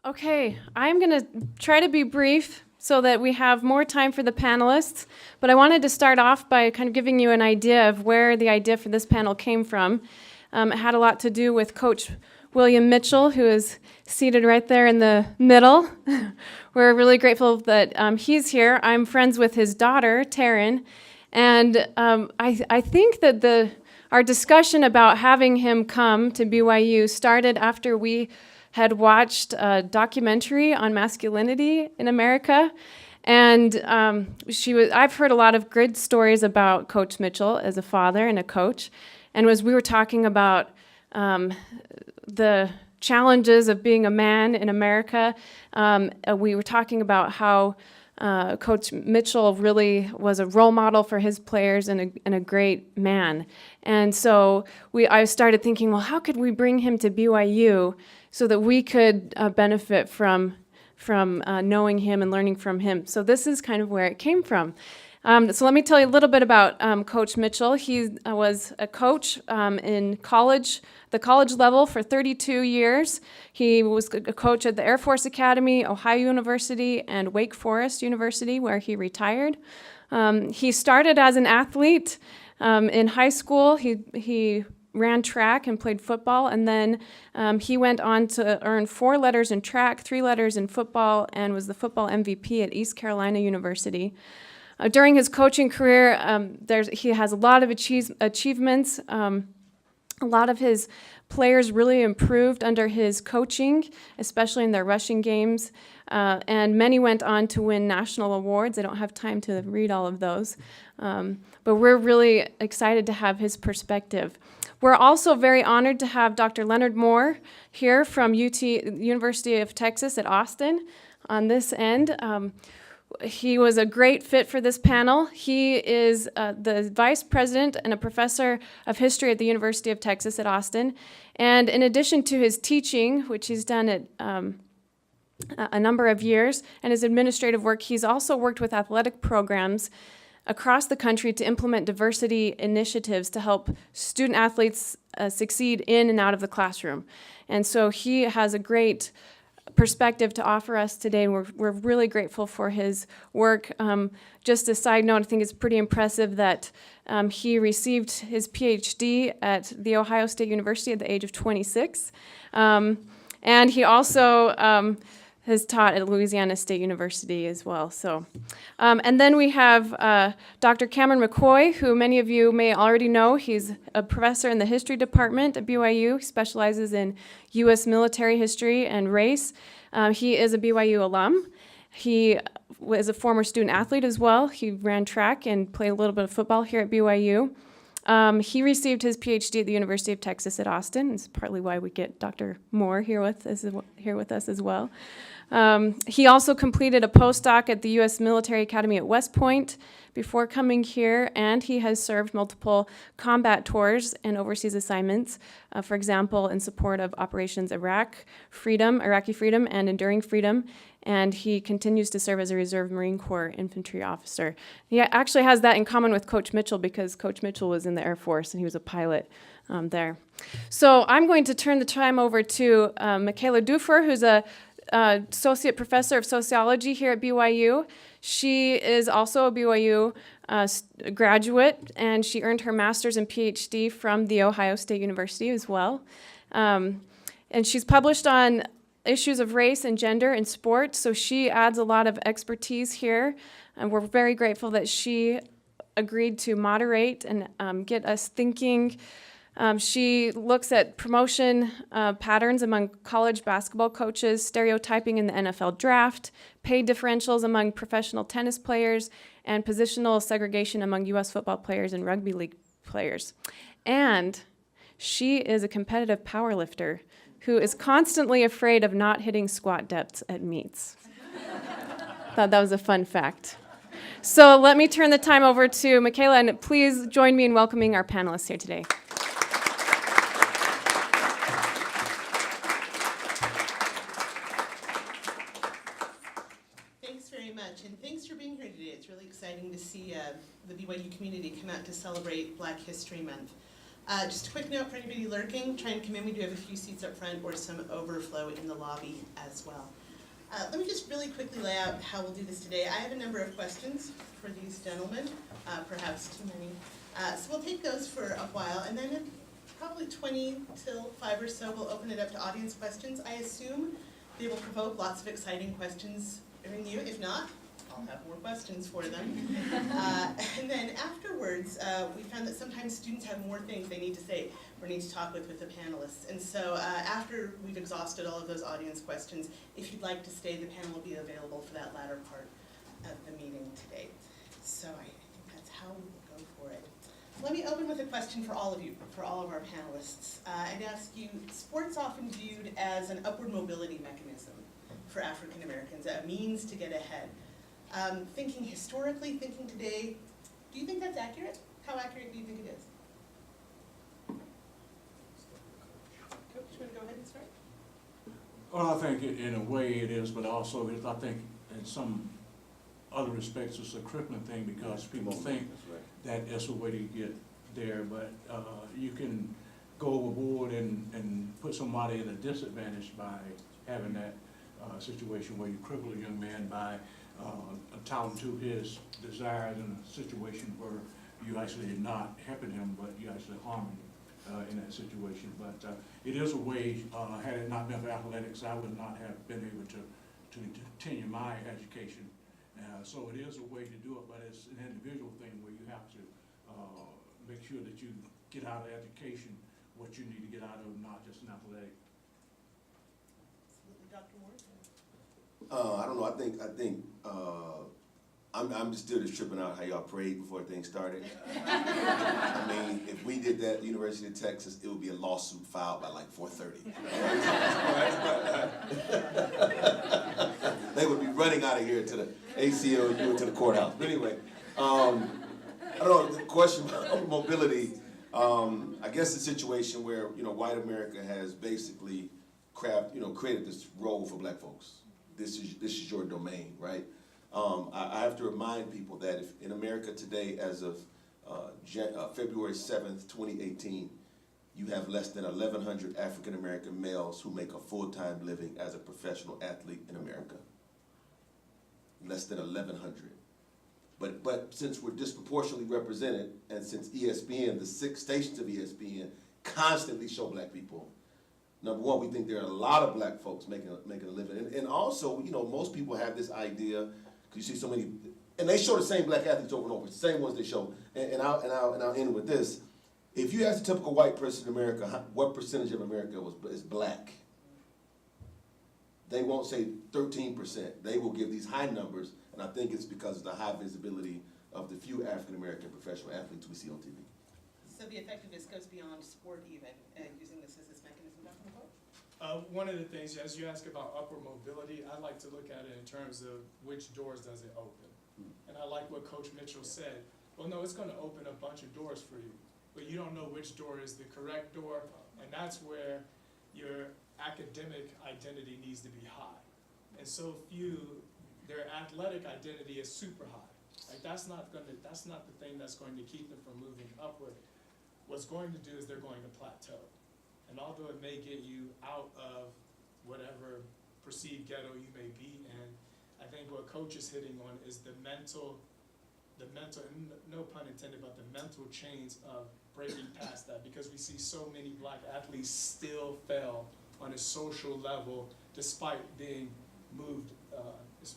Okay, I'm going to try to be brief so that we have more time for the panelists, but I wanted to start off by kind of giving you an idea of where the idea for this panel came from. It had a lot to do with Coach William Mitchell, who is seated right there in the middle. We're really grateful that he's here. I'm friends with his daughter, Taryn, and I think that our discussion about having him come to BYU started after we had watched a documentary on masculinity in America, and I've heard a lot of good stories about Coach Mitchell as a father and a coach, and as we were talking about the challenges of being a man in America, we were talking about how Coach Mitchell really was a role model for his players and a great man. And so I started thinking, well, how could we bring him to BYU so that we could benefit from knowing him and learning from him? So this is kind of where it came from. So let me tell you a little bit about Coach Mitchell. He was a coach in college, the college level, for 32 years. He was a coach at the Air Force Academy, Ohio University, and Wake Forest University, where he retired. He started as an athlete in high school. He ran track and played football, and then he went on to earn 4 letters in track, 3 letters in football, and was the football MVP at East Carolina University. During his coaching career, he has a lot of achievements. A lot of his players really improved under his coaching, especially in their rushing games, and many went on to win national awards. I don't have time to read all of those, but we're really excited to have his perspective. We're also very honored to have Dr. Leonard Moore here from University of Texas at Austin on this end. He was a great fit for this panel. He is the vice president and a professor of history at the University of Texas at Austin. And in addition to his teaching, which he's done at a number of years, and his administrative work, he's also worked with athletic programs across the country to implement diversity initiatives to help student athletes succeed in and out of the classroom. And so he has a great perspective to offer us today, and we're really grateful for his work. Just a side note, I think it's pretty impressive that he received his PhD at The Ohio State University at the age of 26. And he also has taught at Louisiana State University as well. So, and then we have Dr. Cameron McCoy, who many of you may already know. He's a professor in the history department at BYU. He specializes in U.S. military history and race. He is a BYU alum. He was a former student athlete as well. He ran track and played a little bit of football here at BYU. He received his PhD at the University of Texas at Austin. It's partly why we get Dr. Moore here with us as well. He also completed a postdoc at the U.S. Military Academy at West Point before coming here, and he has served multiple combat tours and overseas assignments, for example, in support of Operations Iraqi Freedom, and Enduring Freedom, and he continues to serve as a Reserve Marine Corps infantry officer. He actually has that in common with Coach Mitchell because Coach Mitchell was in the Air Force and he was a pilot there. So I'm going to turn the time over to Michaela Dufer, who's a associate professor of sociology here at BYU. She is also a BYU graduate, and she earned her master's and PhD from The Ohio State University as well. And she's published on issues of race and gender in sports, so she adds a lot of expertise here, and we're very grateful that she agreed to moderate and get us thinking. She looks at promotion patterns among college basketball coaches, stereotyping in the NFL draft, pay differentials among professional tennis players, and positional segregation among U.S. football players and rugby league players. And she is a competitive powerlifter who is constantly afraid of not hitting squat depths at meets. Thought that was a fun fact. So let me turn the time over to Michaela, and please join me in welcoming our panelists here today. And thanks for being here today. It's really exciting to see the BYU community come out to celebrate Black History Month. Just a quick note for anybody lurking, try and come in. We do have a few seats up front or some overflow in the lobby as well. Let me just really quickly lay out how we'll do this today. I have a number of questions for these gentlemen, perhaps too many. So we'll take those for a while, and then in probably 20 till 5 or so, we'll open it up to audience questions. I assume they will provoke lots of exciting questions in you. If not, I'll have more questions for them. And then afterwards, we found that sometimes students have more things they need to say or need to talk with the panelists. And so after we've exhausted all of those audience questions, if you'd like to stay, the panel will be available for that latter part of the meeting today. So I think that's how we will go for it. Let me open with a question for all of you, for all of our panelists. I'd ask you, sports often viewed as an upward mobility mechanism for African Americans, a means to get ahead. Thinking historically, thinking today, do you think that's accurate? How accurate do you think it is? Coach, you want to go ahead and start? Well, I think in a way it is, but also I think in some other respects it's a crippling thing because people think that it's a way to get there, but you can go overboard and put somebody at a disadvantage by having that situation where you cripple a young man by talent to his desires in a situation where you actually are not helping him, but you actually harming him in that situation. But it is a way, had it not been for athletics, I would not have been able to continue my education. So it is a way to do it, but it's an individual thing where you have to make sure that you get out of education what you need to get out of, not just an athletic. Absolutely, Dr. Moore? I don't know. I'm just still just tripping out how y'all prayed before things started. I mean, if we did that at the University of Texas, it would be a lawsuit filed by like 4:30. They would be running out of here to the ACLU or to the courthouse. But anyway, I don't know. The question about mobility. I guess the situation where white America has basically created this role for black folks. This is your domain, right? I have to remind people that if in America today, as of February 7th, 2018, you have less than 1,100 African American males who make a full-time living as a professional athlete in America. Less than 1,100. But since we're disproportionately represented, and since ESPN, the 6 stations of ESPN, constantly show black people, number one, we think there are a lot of black folks making a living. And also, most people have this idea, because you see so many, and they show the same black athletes over and over, it's the same ones they show. And I'll end with this. If you ask a typical white person in America, what percentage of America is black? They won't say 13%. They will give these high numbers, and I think it's because of the high visibility of the few African American professional athletes we see on TV. So the effectiveness goes beyond sport even, using this as this mechanism, Dr. McCoy? One of the things, as you ask about upward mobility, I like to look at it in terms of which doors does it open. And I like what Coach Mitchell said. Well, no, it's going to open a bunch of doors for you, but you don't know which door is the correct door, and that's where your academic identity needs to be high. And so few, their athletic identity is super high. Like that's not the thing that's going to keep them from moving upward. What's going to do is they're going to plateau. And although it may get you out of whatever perceived ghetto you may be in, I think what Coach is hitting on is the mental, no pun intended, but the mental chains of breaking past that, because we see so many black athletes still fail on a social level despite being moved,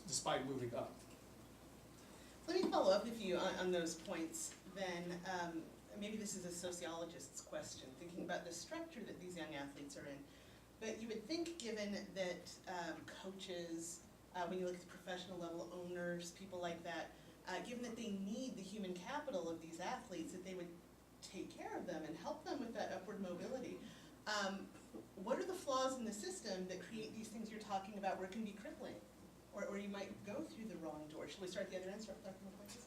despite moving up. Let me follow up with you on those points then. Maybe this is a sociologist's question, thinking about the structure that these young athletes are in. But you would think, given that coaches, when you look at the professional level, owners, people like that, given that they need the human capital of these athletes, that they would take care of them and help them with that upward mobility. What are the flaws in the system that create these things you're talking about where it can be crippling? Or you might go through the wrong door. Shall we start at the other end? Start with Dr. McCoy?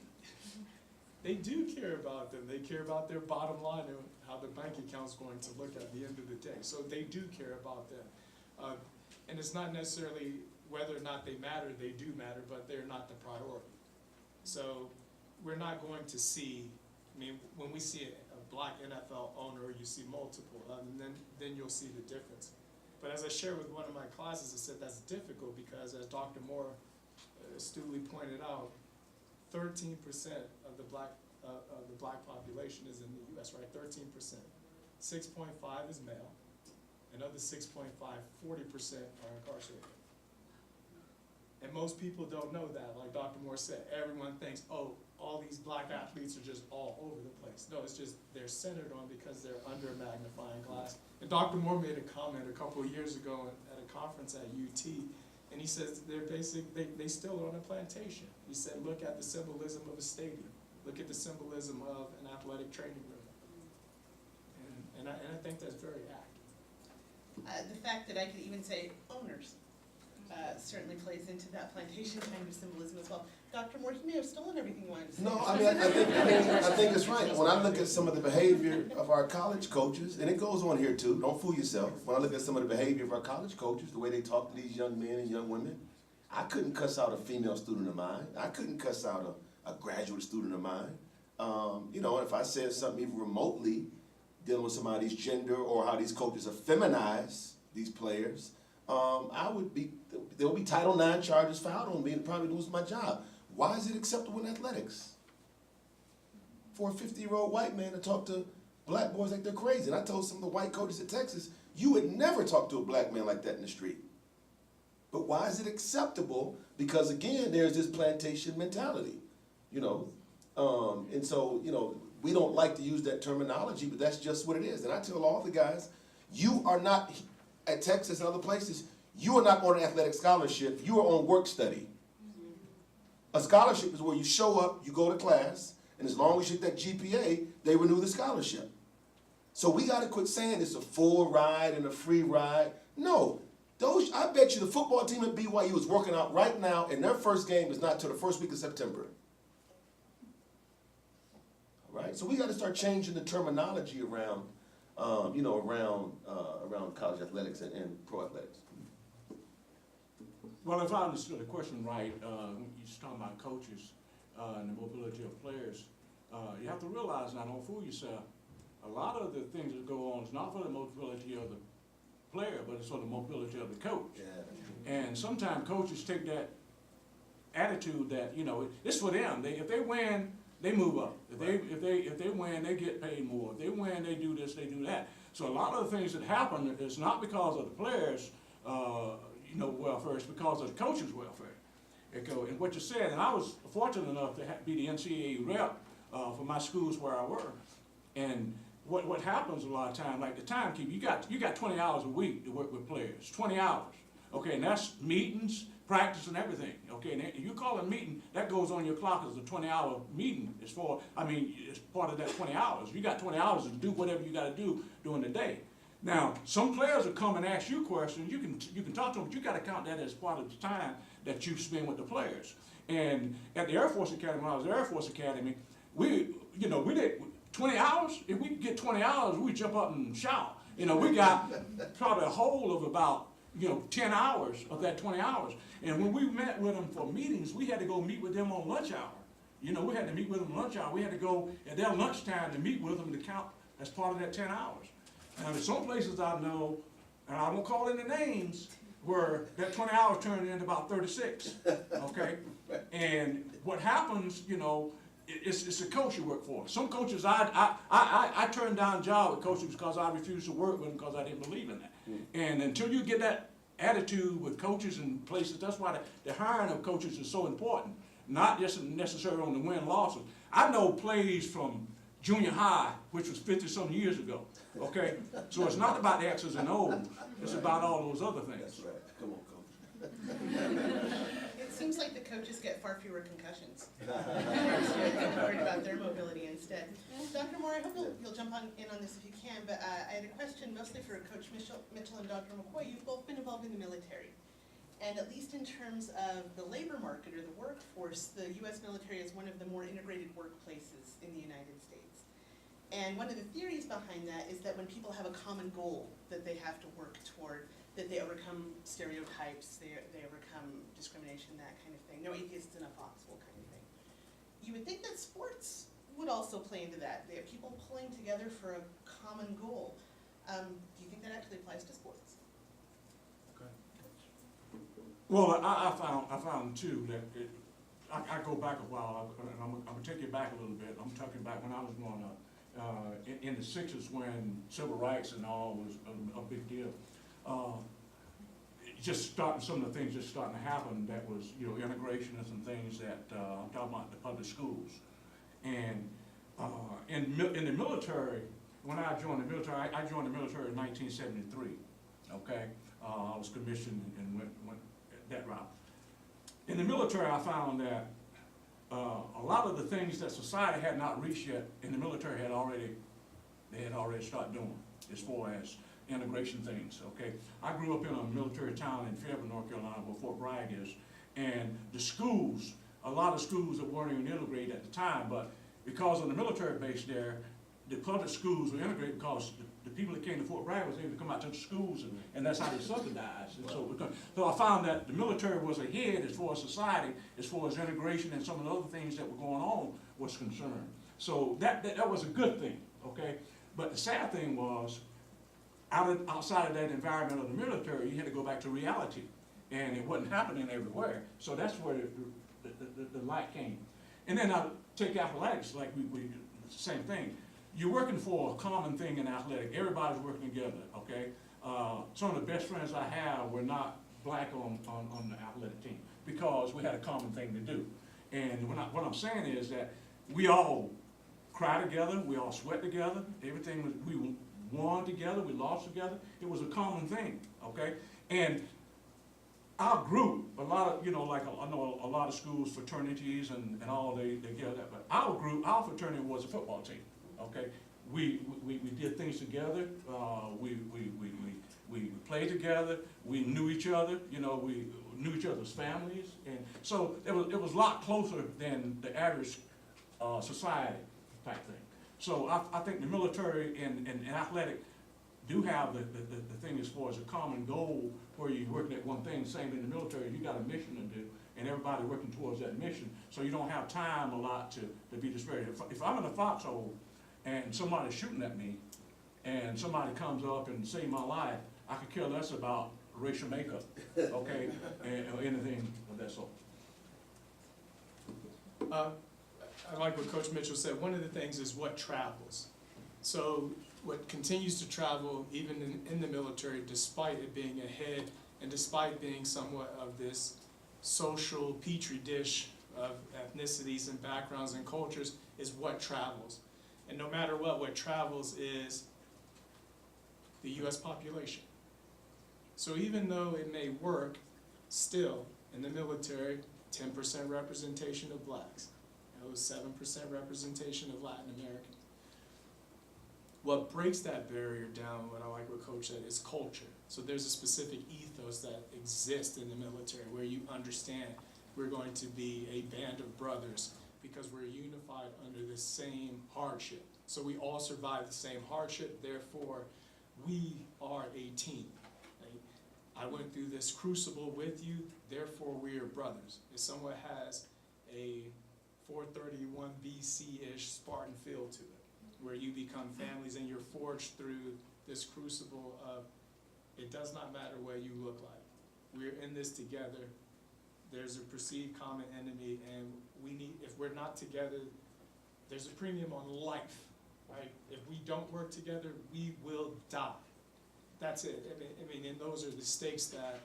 They do care about them. They care about their bottom line and how their bank account's going to look at the end of the day. So they do care about them. And it's not necessarily whether or not they matter, they do matter, but they're not the priority. So we're not going to see, I mean, when we see black NFL owner or you see multiple, and then you'll see the difference. But as I shared with one of my classes, I said that's difficult because, as Dr. Moore astutely pointed out, 13% of the black population is in the U.S., right? 13%. 6.5 is male. And of the 6.5, 40% are incarcerated. And most people don't know that. Like Dr. Moore said, everyone thinks, oh, all these black athletes are just all over the place. No, it's just they're centered on because they're under a magnifying glass. And Dr. Moore made a comment a couple of years ago at a conference at UT, and he says they still are on a plantation. He said, look at the symbolism of a stadium. Look at the symbolism of an athletic training room. And I think that's very accurate. The fact that I could even say owners certainly plays into that plantation kind of symbolism as well. Dr. Moore, you may have stolen everything you wanted to say. No, I mean, I think it's right. When I look at some of the behavior of our college coaches, and it goes on here too, don't fool yourself. When I look at some of the behavior of our college coaches, the way they talk to these young men and young women, I couldn't cuss out a female student of mine. I couldn't cuss out a graduate student of mine. You know, if I said something even remotely dealing with somebody's gender or how these coaches have feminized these players, there will be Title IX charges filed on me and probably lose my job. Why is it acceptable in athletics for a 50-year-old white man to talk to black boys like they're crazy? And I told some of the white coaches at Texas, you would never talk to a black man like that in the street. But why is it acceptable? Because again, there's this plantation mentality, you know. And so, you know, we don't like to use that terminology, but that's just what it is. And I tell all the guys, you are not, at Texas and other places, you are not on an athletic scholarship, you are on work study. A scholarship is where you show up, you go to class, and as long as you get that GPA, they renew the scholarship. So we got to quit saying it's a full ride and a free ride. No, I bet you the football team at BYU is working out right now, and their first game is not till the first week of September. All right, so we got to start changing the terminology around, you know, around college athletics and pro athletics. Well, if I understood the question right, when you're talking about coaches and the mobility of players, you have to realize, now don't fool yourself, a lot of the things that go on is not for the mobility of the player, but it's for the mobility of the coach. Yeah. And sometimes coaches take that attitude that, you know, it's for them. If they win, they move up. If they win, they get paid more. If they win, they do this, they do that. So a lot of the things that happen is not because of the players, you know, welfare, it's because of the coach's welfare. And what you said, and I was fortunate enough to be the NCAA rep for my schools where I work. And what happens a lot of times, like the timekeeper, you got 20 hours a week to work with players, 20 hours. Okay, and that's meetings, practice, and everything. Okay, and if you call a meeting, that goes on your clock as a 20-hour meeting. It's part of that 20 hours. You got 20 hours to do whatever you got to do during the day. Now, some players will come and ask you questions. You can talk to them, but you got to count that as part of the time that you spend with the players. And at the Air Force Academy, when I was at the Air Force Academy, we did 20 hours. If we could get 20 hours, we jump up and shout. You know, we got probably a whole of about 10 hours of that 20 hours. And when we met with them for meetings, we had to go meet with them on lunch hour. You know, we had to meet with them lunch hour. We had to go at their lunchtime to meet with them to count as part of that 10 hours. Now, there's some places I know, and I won't call any names, where that 20 hours turned into about 36, okay? And what happens, you know, it's a coach you work for. Some coaches, I turned down jobs with coaches because I refused to work with them because I didn't believe in that. And until you get that attitude with coaches and places, that's why the hiring of coaches is so important, not just necessarily on the win-losses. I know plays from junior high, which was 50-some years ago, okay? So it's not about the X's and O's, it's about all those other things. That's right. Come on, coach. It seems like the coaches get far fewer concussions. I'm worried about their mobility instead. Dr. Moore, I hope you'll jump in on this if you can, but I had a question mostly for Coach Mitchell and Dr. McCoy. You've both been involved in the military. And at least in terms of the labor market or the workforce, the U.S. military is one of the more integrated workplaces in the United States. And one of the theories behind that is that when people have a common goal that they have to work toward, that they overcome stereotypes, they overcome discrimination, that kind of thing. No atheists in a foxhole kind of thing. You would think that sports would also play into that. They have people pulling together for a common goal. Do you think that actually applies to sports? Well, I found too that I go back a while, and I'm gonna take you back a little bit. I'm talking back when I was growing up, in the '60s when civil rights and all was a big deal. Some of the things just starting to happen that was, integration and some things that, I'm talking about the public schools. And in the military, when I joined the military, I joined the military in 1973, okay? I was commissioned and went that route. In the military, I found that a lot of the things that society had not reached yet, in the military they had already started doing, as far as integration things, okay? I grew up in a military town in Fairfield, North Carolina, where Fort Bragg is, and the schools, a lot of schools that weren't even integrated at the time, but because of the military base there, the public schools were integrated because the people that came to Fort Bragg was able to come out to the schools, and that's how they subsidized. And so I found that the military was ahead as far as society, as far as integration and some of the other things that were going on was concerned. So that was a good thing, okay? But the sad thing was, outside of that environment of the military, you had to go back to reality, and it wasn't happening everywhere. So that's where the light came. And then I take athletics, like we same thing. You're working for a common thing in athletic. Everybody's working together, okay? Some of the best friends I have were not black on the athletic team because we had a common thing to do. And what I'm saying is that we all cry together, we all sweat together, everything was, we won together, we lost together. It was a common thing, okay? And our group, a lot of, like I know a lot of schools, fraternities and all, they get that, but our group, our fraternity was a football team, okay? We did things together, we played together, we knew each other, we knew each other's families, and so it was a lot closer than the average society type thing. So I think the military and athletic do have the thing as far as a common goal where you're working at one thing. Same in the military, you got a mission to do, and everybody working towards that mission. So you don't have time a lot to be disparate. If I'm in a foxhole and somebody's shooting at me, and somebody comes up and saves my life, I could care less about racial makeup, okay, or anything of that sort. I like what Coach Mitchell said. One of the things is what travels. So what continues to travel, even in the military, despite it being ahead and despite being somewhat of this social petri dish of ethnicities and backgrounds and cultures, is what travels. And no matter what travels is the U.S. population. So even though it may work, still in the military, 10% representation of blacks, 7% representation of Latin Americans. What breaks that barrier down, what I like what Coach said, is culture. So there's a specific ethos that exists in the military where you understand we're going to be a band of brothers because we're unified under the same hardship. So we all survive the same hardship, therefore we are a team. Right? I went through this crucible with you, therefore we are brothers. It somewhat has a 431 BC-ish Spartan feel to it, where you become families and you're forged through this crucible of, it does not matter what you look like. We're in this together. There's a perceived common enemy, and we need, if we're not together, there's a premium on life, right? If we don't work together, we will die. That's it. I mean, and those are the stakes that,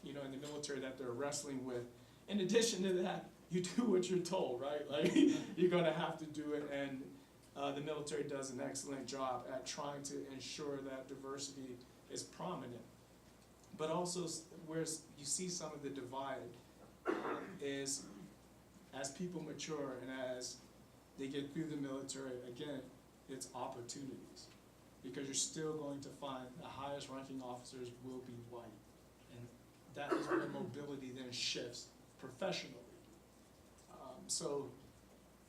in the military that they're wrestling with. In addition to that, you do what you're told, right? Like, you're gonna have to do it, and the military does an excellent job at trying to ensure that diversity is prominent. But also, where you see some of the divide is as people mature and as they get through the military, again, it's opportunities. Because you're still going to find the highest ranking officers will be white. And that is where mobility then shifts professionally. So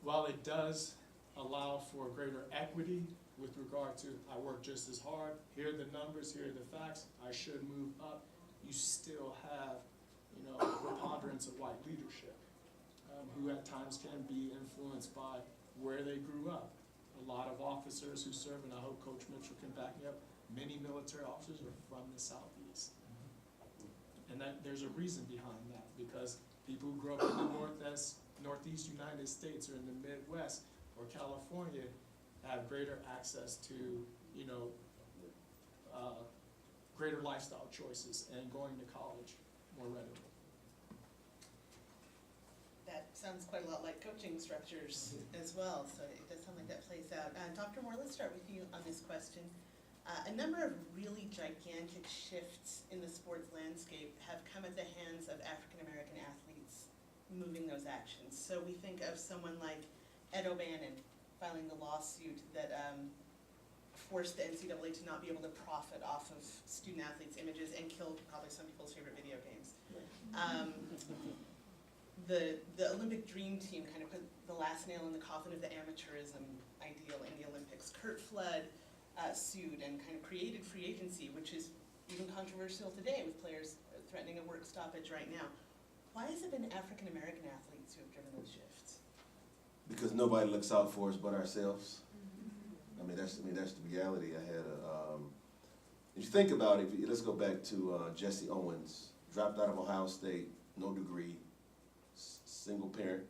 while it does allow for greater equity with regard to, I work just as hard, here are the numbers, here are the facts, I should move up, you still have, a preponderance of white leadership, who at times can be influenced by where they grew up. A lot of officers who serve, and I hope Coach Mitchell can back me up, many military officers are from the Southeast. And that there's a reason behind that, because people who grew up in the Northeast United States or in the Midwest or California have greater access to, you know, greater lifestyle choices and going to college more readily. That sounds quite a lot like coaching structures as well, so it does sound like that plays out. Dr. Moore, let's start with you on this question. A number of really gigantic shifts in the sports landscape have come at the hands of African-American athletes moving those actions. So we think of someone like Ed O'Bannon filing the lawsuit that forced the NCAA to not be able to profit off of student athletes' images and killed probably some people's favorite video games. The Olympic Dream Team kind of put the last nail in the coffin of the amateurism ideal in the Olympics. Kurt Flood sued and kind of created free agency, which is even controversial today with players threatening a work stoppage right now. Why has it been African American athletes who have driven those shifts? Because nobody looks out for us but ourselves. I mean, that's the reality. If you think about it, let's go back to Jesse Owens, dropped out of Ohio State, no degree, single parent,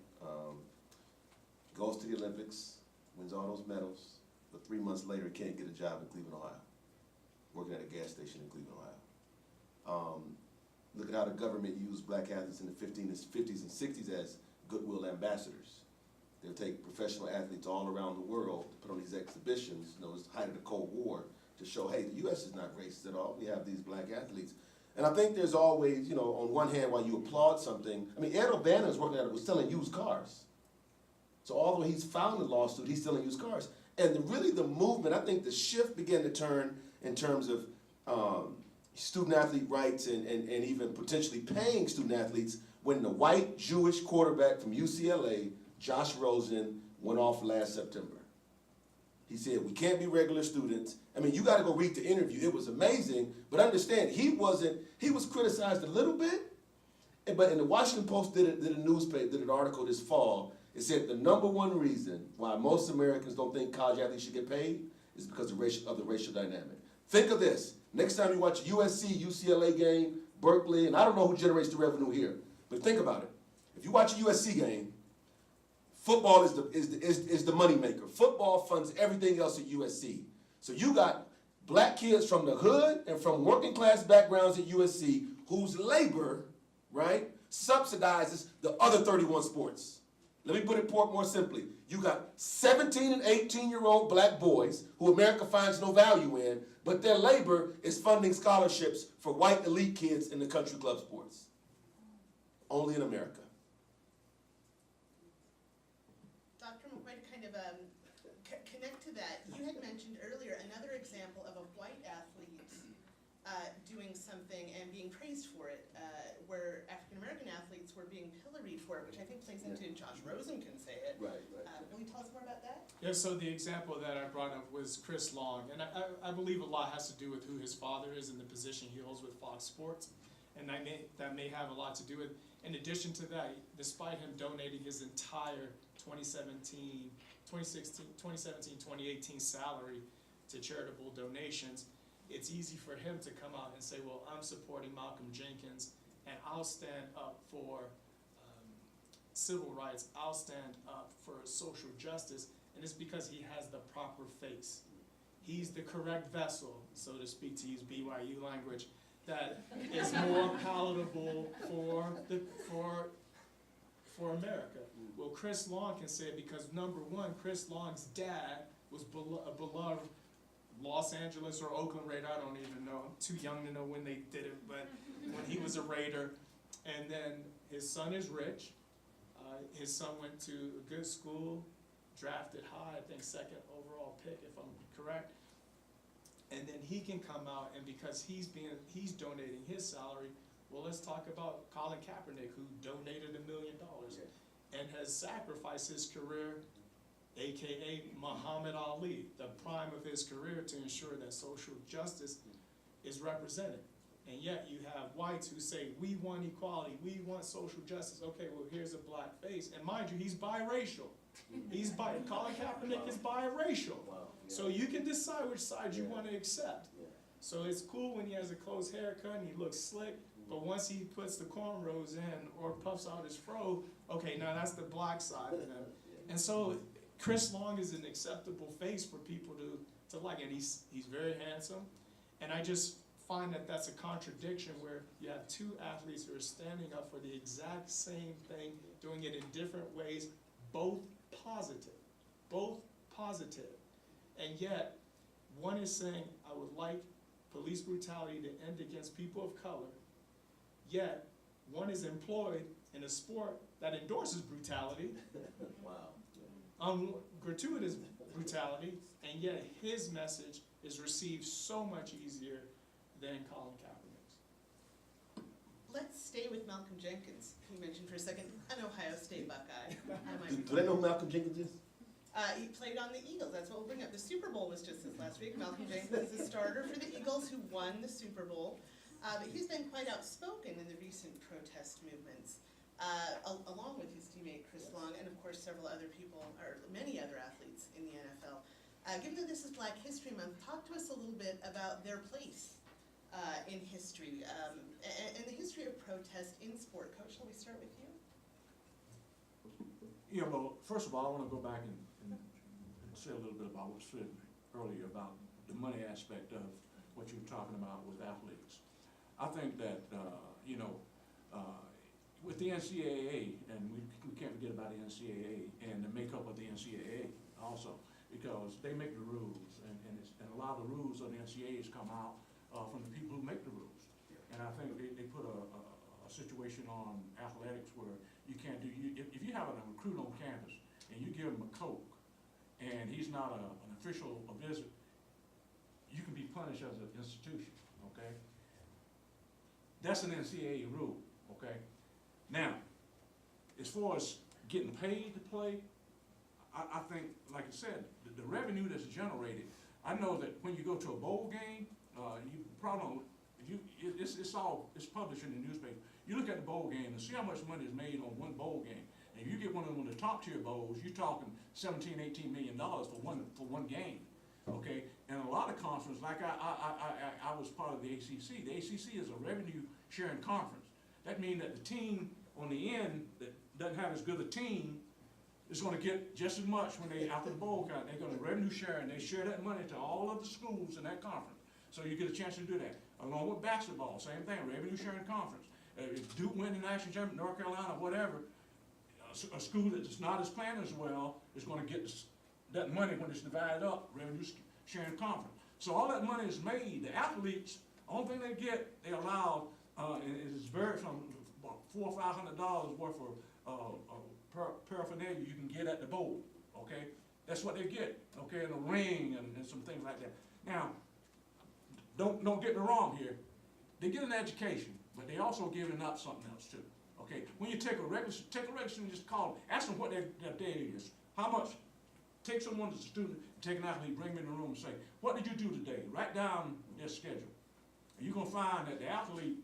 goes to the Olympics, wins all those medals, but 3 months later can't get a job in Cleveland, Ohio, working at a gas station in Cleveland, Ohio. Look at how the government used black athletes in the 50s and 60s as goodwill ambassadors. They'll take professional athletes all around the world to put on these exhibitions, you know, it's the height of the Cold War, to show, hey, the U.S. is not racist at all. We have these black athletes. And I think there's always, you know, on one hand, while you applaud something, I mean, Ed O'Bannon was selling used cars. So although he's filed a lawsuit, he's selling used cars. And really the movement, I think the shift began to turn in terms of student athlete rights and even potentially paying student athletes when the white Jewish quarterback from UCLA, Josh Rosen, went off last September. He said, we can't be regular students. I mean, you got to go read the interview. It was amazing, but understand, he was criticized a little bit, but in the Washington Post did an article this fall. It said the #1 reason why most Americans don't think college athletes should get paid is because of the racial dynamic. Think of this. Next time you watch a USC, UCLA game, Berkeley, and I don't know who generates the revenue here, but think about it. If you watch a USC game, football is the money maker. Football funds everything else at USC. So you got black kids from the hood and from working class backgrounds at USC whose labor, right, subsidizes the other 31 sports. Let me put it more simply. You got 17 and 18-year-old black boys who America finds no value in, but their labor is funding scholarships for white elite kids in the country club sports. Only in America. Dr. McQuaid, to kind of connect to that, you had mentioned earlier another example of a white athlete doing something and being praised for it, where African-American athletes were being pilloried for it, which I think plays into Josh Rosen can say it. Right. Will you tell us more about that? Yeah, so the example that I brought up was Chris Long, and I believe a lot has to do with who his father is and the position he holds with Fox Sports, and that may have a lot to do with. In addition to that, despite him donating his entire 2017, 2018 salary to charitable donations, it's easy for him to come out and say, well, I'm supporting Malcolm Jenkins, and I'll stand up for civil rights, I'll stand up for social justice, and it's because he has the proper face. He's the correct vessel, so to speak, to use BYU language, that is more palatable for America. Well, Chris Long can say it because, #1, Chris Long's dad was a beloved Los Angeles or Oakland Raider, I don't even know, I'm too young to know when they did it, but when he was a Raider. And then his son is rich. His son went to a good school, drafted high, I think 2nd overall pick, if I'm correct. And then he can come out, and because he's donating his salary, well, let's talk about Colin Kaepernick, who donated $1 million and has sacrificed his career, AKA Muhammad Ali, the prime of his career, to ensure that social justice is represented. And yet you have whites who say, we want equality, we want social justice. Okay, well, here's a black face. And mind you, he's biracial. Colin Kaepernick is biracial. So you can decide which side you want to accept. So it's cool when he has a close haircut and he looks slick, but once he puts the cornrows in or puffs out his fro, okay, now that's the black side of him. And so Chris Long is an acceptable face for people to like, and he's very handsome. And I just find that that's a contradiction where you have two athletes who are standing up for the exact same thing, doing it in different ways, both positive, and yet one is saying, I would like police brutality to end against people of color, yet one is employed in a sport that endorses brutality, gratuitous brutality, and yet his message is received so much easier than Colin Kaepernick's. Let's stay with Malcolm Jenkins, who you mentioned for a second, an Ohio State Buckeye. Do they know who Malcolm Jenkins is? He played on the Eagles, that's what we'll bring up. The Super Bowl was just this last week. Malcolm Jenkins is a starter for the Eagles who won the Super Bowl. But he's been quite outspoken in the recent protest movements, along with his teammate Chris Long, and of course several other people, or many other athletes in the NFL. Given that this is Black History Month, talk to us a little bit about their place in history, and the history of protest in sport. Coach, shall we start with you? Yeah, well, first of all, I want to go back and say a little bit about what was said earlier about the money aspect of what you were talking about with athletes. I think that, with the NCAA, and we can't forget about the NCAA and the makeup of the NCAA also, because they make the rules, and a lot of the rules of the NCAAs come out from the people who make the rules. And I think they put a situation on athletics where you can't do, if you have a recruit on campus and you give him a Coke and he's not an official, a visit, you can be punished as an institution, okay? That's an NCAA rule, okay? Now, as far as getting paid to play, I think, like I said, the revenue that's generated, I know that when you go to a bowl game, you probably don't, it's published in the newspaper. You look at the bowl game and see how much money is made on one bowl game. And you get one of the top tier bowls, you're talking $17, $18 million for one game, okay? And a lot of conferences, like I was part of the ACC. The ACC is a revenue sharing conference. That means that the team on the end that doesn't have as good a team is going to get just as much when they after the bowl count. They're going to revenue share, and they share that money to all of the schools in that conference. So you get a chance to do that. Along with basketball, same thing, revenue sharing conference. If Duke win the national championship, North Carolina, whatever, a school that's not as planned as well is going to get that money when it's divided up, revenue sharing conference. So all that money is made. The athletes, only thing they get, they allow, is very from about $400 or $500 worth of paraphernalia you can get at the bowl. Okay, that's what they get. Okay, and a ring and some things like that. Now, don't get me wrong here. They get an education, but they also giving up something else too. Okay, when you take a regular student, just call them, ask them what their day is. How much? Take someone that's a student, take an athlete, bring them in the room and say, what did you do today? Write down their schedule. And you're going to find that the athlete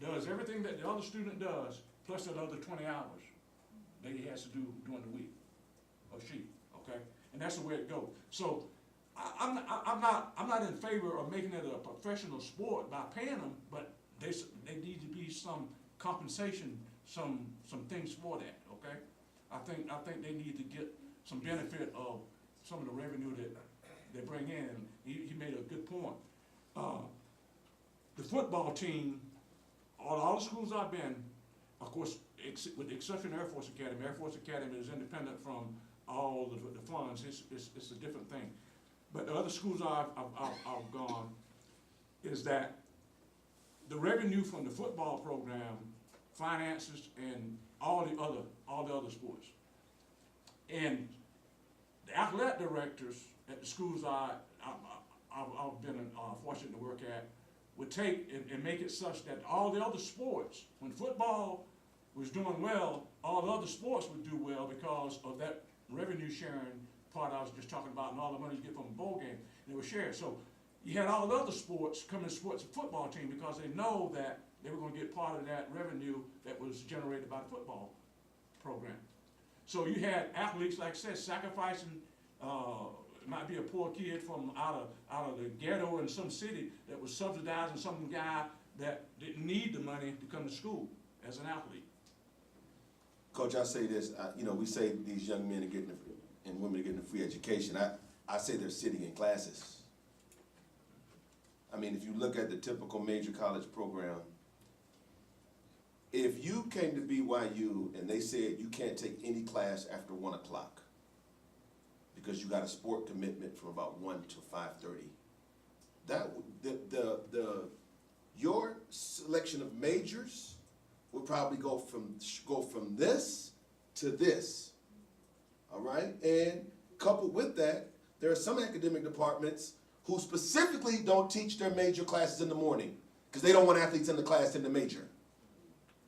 does everything that the other student does, plus that other 20 hours that he has to do during the week, or she, okay? And that's the way it goes. So I'm not in favor of making it a professional sport by paying them, but they need to be some compensation, some things for that, okay? I think they need to get some benefit of some of the revenue that they bring in. He made a good point. The football team, all the schools I've been, of course, with the exception of Air Force Academy is independent from all the funds. It's a different thing. But the other schools I've gone is that the revenue from the football program finances and all the other sports. And the athletic directors at the schools I've been fortunate to work at would take and make it such that all the other sports, when football was doing well, all the other sports would do well because of that revenue sharing part I was just talking about and all the money you get from a bowl game, and they were shared. So you had all the other sports come and support the football team because they know that they were going to get part of that revenue that was generated by the football program. So you had athletes, like I said, sacrificing, might be a poor kid from out of the ghetto in some city that was subsidizing some guy that didn't need the money to come to school as an athlete. Coach, I say this, you know, we say these young men are getting and women are getting a free education. I say they're sitting in classes. I mean, if you look at the typical major college program, if you came to BYU and they said you can't take any class after 1 o'clock because you got a sport commitment from about 1 to 5:30, your selection of majors would probably go from this to this. All right, and coupled with that, there are some academic departments who specifically don't teach their major classes in the morning because they don't want athletes in the class in the major.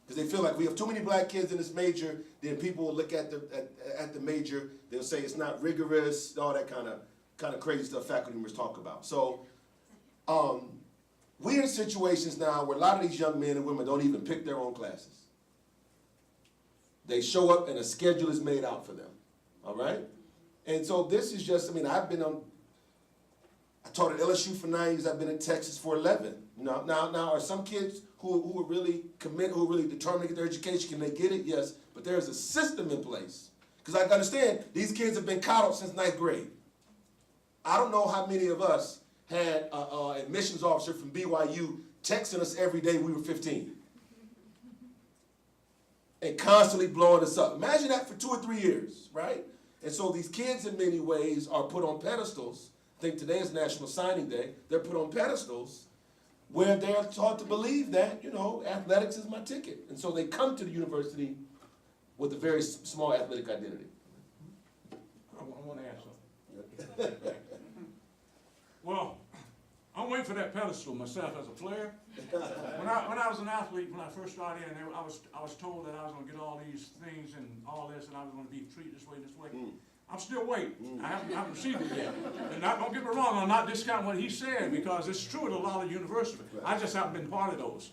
Because they feel like we have too many black kids in this major, then people will look at the major, they'll say it's not rigorous, all that kind of crazy stuff faculty members talk about. So we're in situations now where a lot of these young men and women don't even pick their own classes. They show up and a schedule is made out for them, all right? And so this is just, I mean, I taught at LSU for 9 years, I've been in Texas for 11. Now are some kids who are really committed, who are really determined to get their education, can they get it? Yes, but there's a system in place. Because I understand these kids have been coddled since 9th grade. I don't know how many of us had an admissions officer from BYU texting us every day we were 15. And constantly blowing us up. Imagine that for 2 or 3 years, right? And so these kids in many ways are put on pedestals. I think today is National Signing Day. They're put on pedestals where they're taught to believe that, you know, athletics is my ticket. And so they come to the university with a very small athletic identity. I want to ask something. Well, I'm waiting for that pedestal myself as a player. When I was an athlete, when I first started in, I was told that I was going to get all these things and all this, and I was going to be treated this way and this way. I'm still waiting. I haven't received it yet. And don't get me wrong, I'm not discounting what he said because it's true at a lot of universities. I just haven't been part of those.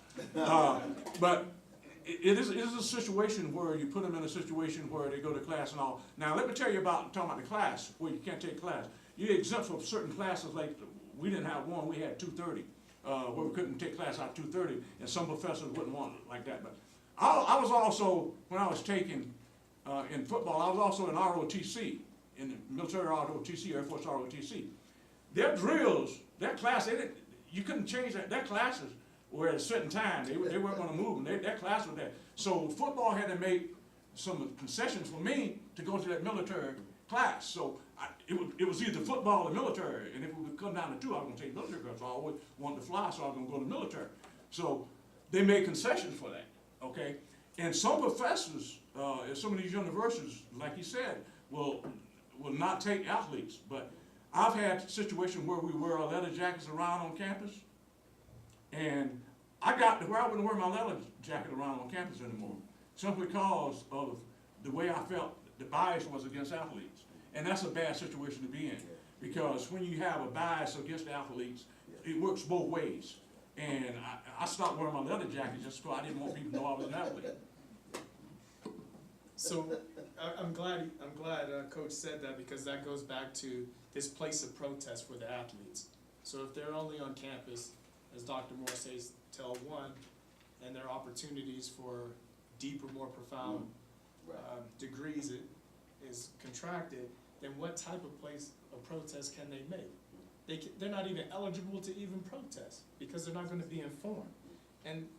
But it is a situation where you put them in a situation where they go to class and all. Now let me tell you talking about the class where you can't take class. You're exempt from certain classes, like we didn't have one, we had 2:30, where we couldn't take class out 2:30, and some professors wouldn't want it like that. But I was also, when I was taking in football, I was also in ROTC, in the military ROTC, Air Force ROTC. Their drills, their class, you couldn't change that. Their classes were at a certain time. They weren't going to move them. Their class was there. So football had to make some concessions for me to go to that military class. So it was either football or military. And if it would come down to two, I was going to take military because I always wanted to fly, so I was going to go to military. So they made concessions for that, okay? And some professors at some of these universities, like he said, will not take athletes. But I've had situations where we wear our leather jackets around on campus, and I got to where I wouldn't wear my leather jacket around on campus anymore, simply because of the way I felt the bias was against athletes. And that's a bad situation to be in, because when you have a bias against athletes, it works both ways. And I stopped wearing my leather jacket just because I didn't want people to know I was an athlete. So I'm glad Coach said that, because that goes back to this place of protest for the athletes. So if they're only on campus, as Dr. Moore says, till 1, and there are opportunities for deeper, more profound degrees is contracted, then what type of place of protest can they make? They're not even eligible to even protest because they're not going to be informed. And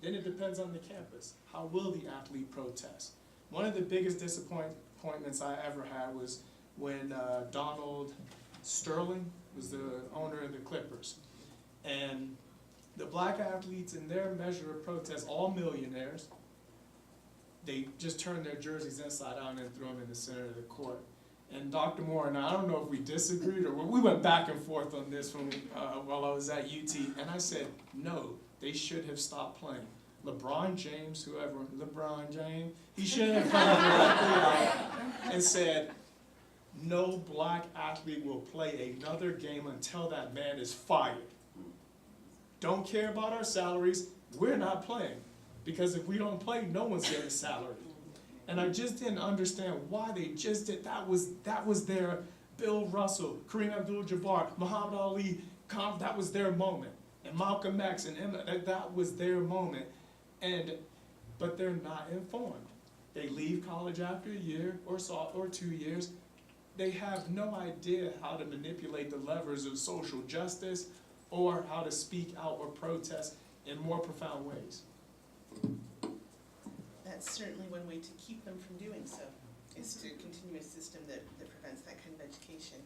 then it depends on the campus. How will the athlete protest? One of the biggest disappointments I ever had was when Donald Sterling was the owner of the Clippers. And the black athletes, in their measure of protest, all millionaires, they just turned their jerseys inside out and then threw them in the center of the court. And Dr. Moore and I don't know if we disagreed or we went back and forth on this while I was at UT, and I said, no, they should have stopped playing. LeBron James, he should have come directly out and said, no black athlete will play another game until that man is fired. Don't care about our salaries, we're not playing. Because if we don't play, no one's getting a salary. And I just didn't understand why they just did, that was their Bill Russell, Kareem Abdul-Jabbar, Muhammad Ali, that was their moment. And Malcolm X and that was their moment. But they're not informed. They leave college after a year or 2 years. They have no idea how to manipulate the levers of social justice or how to speak out or protest in more profound ways. That's certainly one way to keep them from doing so, is to continue a system that prevents that kind of education.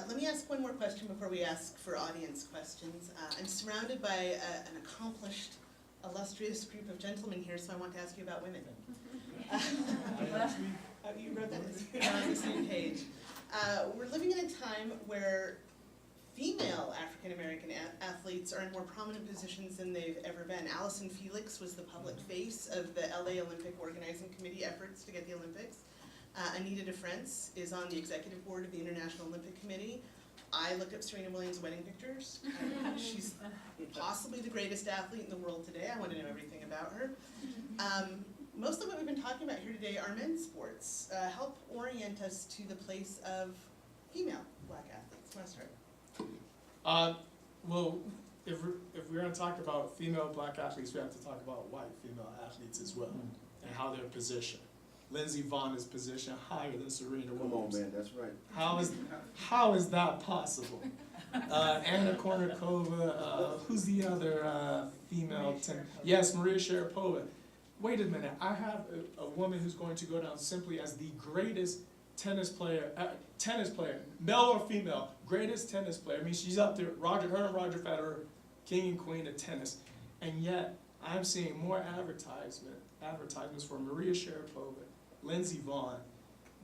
Let me ask one more question before we ask for audience questions. I'm surrounded by an accomplished, illustrious group of gentlemen here, so I want to ask you about women. You wrote that, we're on the same page. We're living in a time where female African-American athletes are in more prominent positions than they've ever been. Allison Felix was the public face of the LA Olympic Organizing Committee efforts to get the Olympics. Anita DeFrance is on the executive board of the International Olympic Committee. I looked up Serena Williams' wedding pictures. She's possibly the greatest athlete in the world today. I want to know everything about her. Most of what we've been talking about here today are men's sports. Help orient us to the place of female black athletes. Want to start? Well, if we're going to talk about female black athletes, we have to talk about white female athletes as well, and how they're positioned. Lindsey Vonn is positioned higher than Serena Williams. Come on, man, that's right. How is that possible? Anna Kournikova, who's the other female? Yes, Maria Sharapova. Wait a minute, I have a woman who's going to go down simply as the greatest tennis player, male or female, greatest tennis player. I mean, she's up there, her and Roger Federer, king and queen of tennis. And yet, I'm seeing more advertisements for Maria Sharapova, Lindsey Vonn.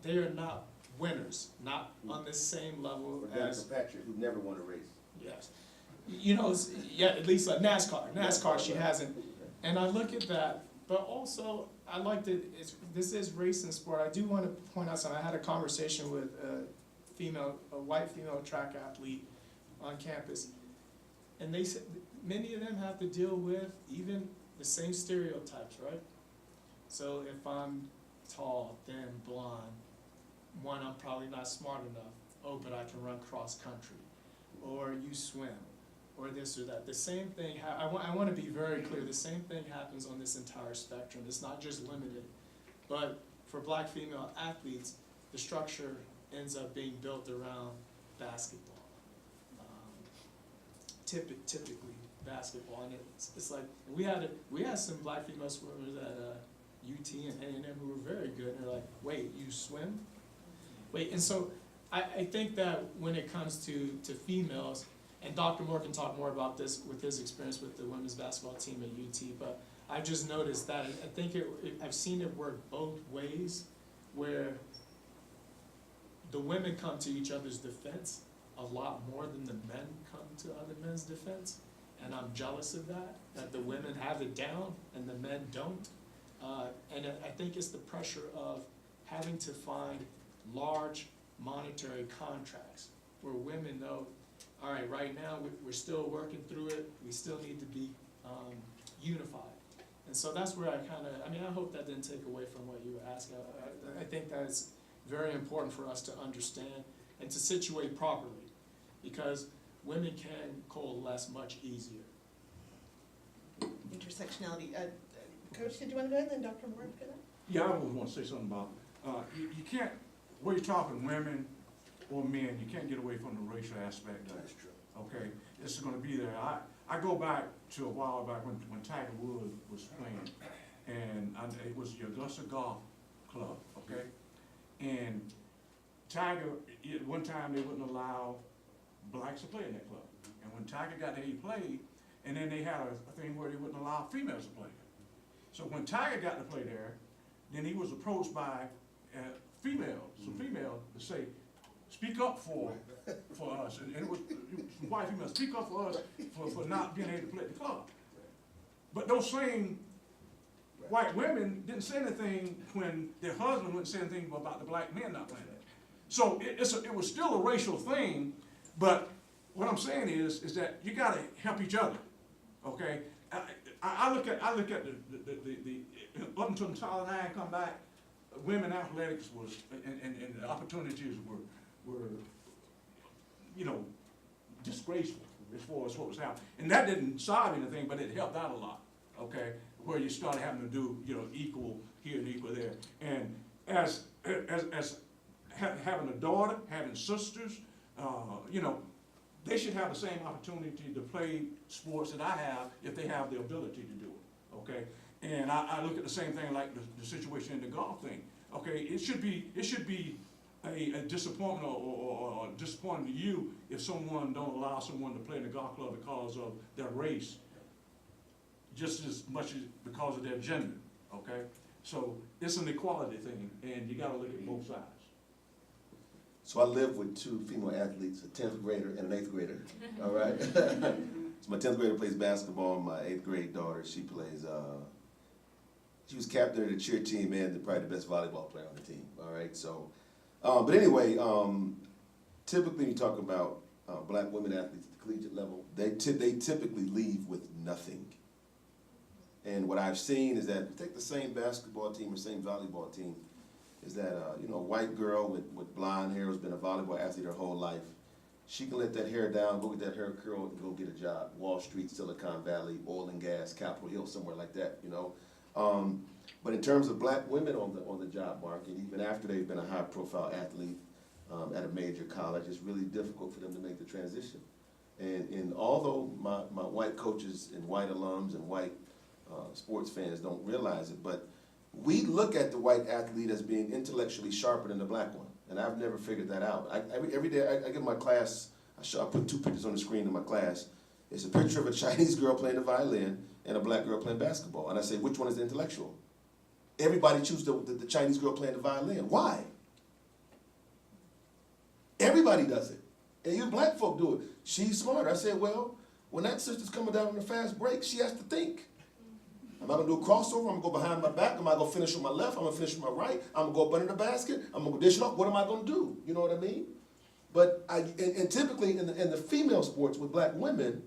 They are not winners, not on the same level as Patrick, who never won a race. Yes. You know, yeah, at least like NASCAR, she hasn't. And I look at that, but also I like that this is race and sport. I do want to point out something. I had a conversation with a white female track athlete on campus, and they said many of them have to deal with even the same stereotypes, right? So if I'm tall, thin, blonde, one, I'm probably not smart enough. Oh, but I can run cross country, or you swim, or this or that. The same thing, I want to be very clear, the same thing happens on this entire spectrum. It's not just limited. But for black female athletes, the structure ends up being built around basketball. Typically basketball, and it's like, we had some black female swimmers at UT and A&M who were very good, and they're like, wait, you swim? Wait, and so I think that when it comes to females, and Dr. Moore can talk more about this with his experience with the women's basketball team at UT, but I just noticed that I think I've seen it work both ways, where the women come to each other's defense a lot more than the men come to other men's defense, and I'm jealous of that the women have it down and the men don't. And I think it's the pressure of having to find large monetary contracts where women know, all right, right now we're still working through it, we still need to be unified. And so that's where I hope that didn't take away from what you were asking. I think that it's very important for us to understand and to situate properly, because women can coalesce much easier. Intersectionality. Coach, did you want to go ahead, and then Dr. Moore after that? Yeah, I always want to say something about, you can't, whether you're talking women or men, you can't get away from the racial aspect of it. That's true. Okay, it's going to be there. I go back to a while back when Tiger Woods was playing, and it was the Augusta Golf Club, okay? And Tiger, at one time they wouldn't allow blacks to play in that club. And when Tiger got there, he played, and then they had a thing where they wouldn't allow females to play. So when Tiger got to play there, then he was approached by females, some females, to say, speak up for us. And it was white females, speak up for us for not being able to play at the club. But those same white women didn't say anything when their husband wouldn't say anything about the black men not playing. So it was still a racial thing, but what I'm saying is that you got to help each other, okay? I look at the up until Tyler and I come back, women athletics was, and the opportunities were, you know, disgraceful as far as what was happening. And that didn't solve anything, but it helped out a lot, okay? Where you started having to do, you know, equal here and equal there. And as having a daughter, having sisters, you know, they should have the same opportunity to play sports that I have if they have the ability to do it, okay? And I look at the same thing like the situation in the golf thing, okay? It should be a disappointment or disappointing to you if someone don't allow someone to play in the golf club because of their race, just as much as because of their gender, okay? So it's an equality thing, and you gotta look at both sides. So I live with two female athletes, a 10th grader and an 8th grader, all right? So my 10th grader plays basketball, and my 8th grade daughter, she plays, she was captain of the cheer team and probably the best volleyball player on the team, all right? So, but anyway, typically you talk about black women athletes at the collegiate level, they typically leave with nothing. And what I've seen is that, take the same basketball team or same volleyball team, is that, you know, a white girl with blonde hair who's been a volleyball athlete her whole life, she can let that hair down, go get that hair curled, and go get a job. Wall Street, Silicon Valley, oil and gas, Capitol Hill, somewhere like that, you know. But in terms of black women on the job market, even after they've been a high-profile athlete at a major college, it's really difficult for them to make the transition. And although my white coaches and white alums and white sports fans don't realize it, but we look at the white athlete as being intellectually sharper than the black one, and I've never figured that out. Every day I get my class, I put two pictures on the screen in my class. It's a picture of a Chinese girl playing the violin and a black girl playing basketball, and I say, which one is the intellectual? Everybody chooses the Chinese girl playing the violin. Why? Everybody does it, and you black folk do it. She's smarter. I said, well, when that sister's coming down on the fast break, she has to think. Am I going to do a crossover? I'm going to go behind my back. Am I going to finish with my left? I'm going to finish with my right. I'm going to go up under the basket. I'm going to dish it off. What am I going to do? You know what I mean? But and typically in the female sports with black women,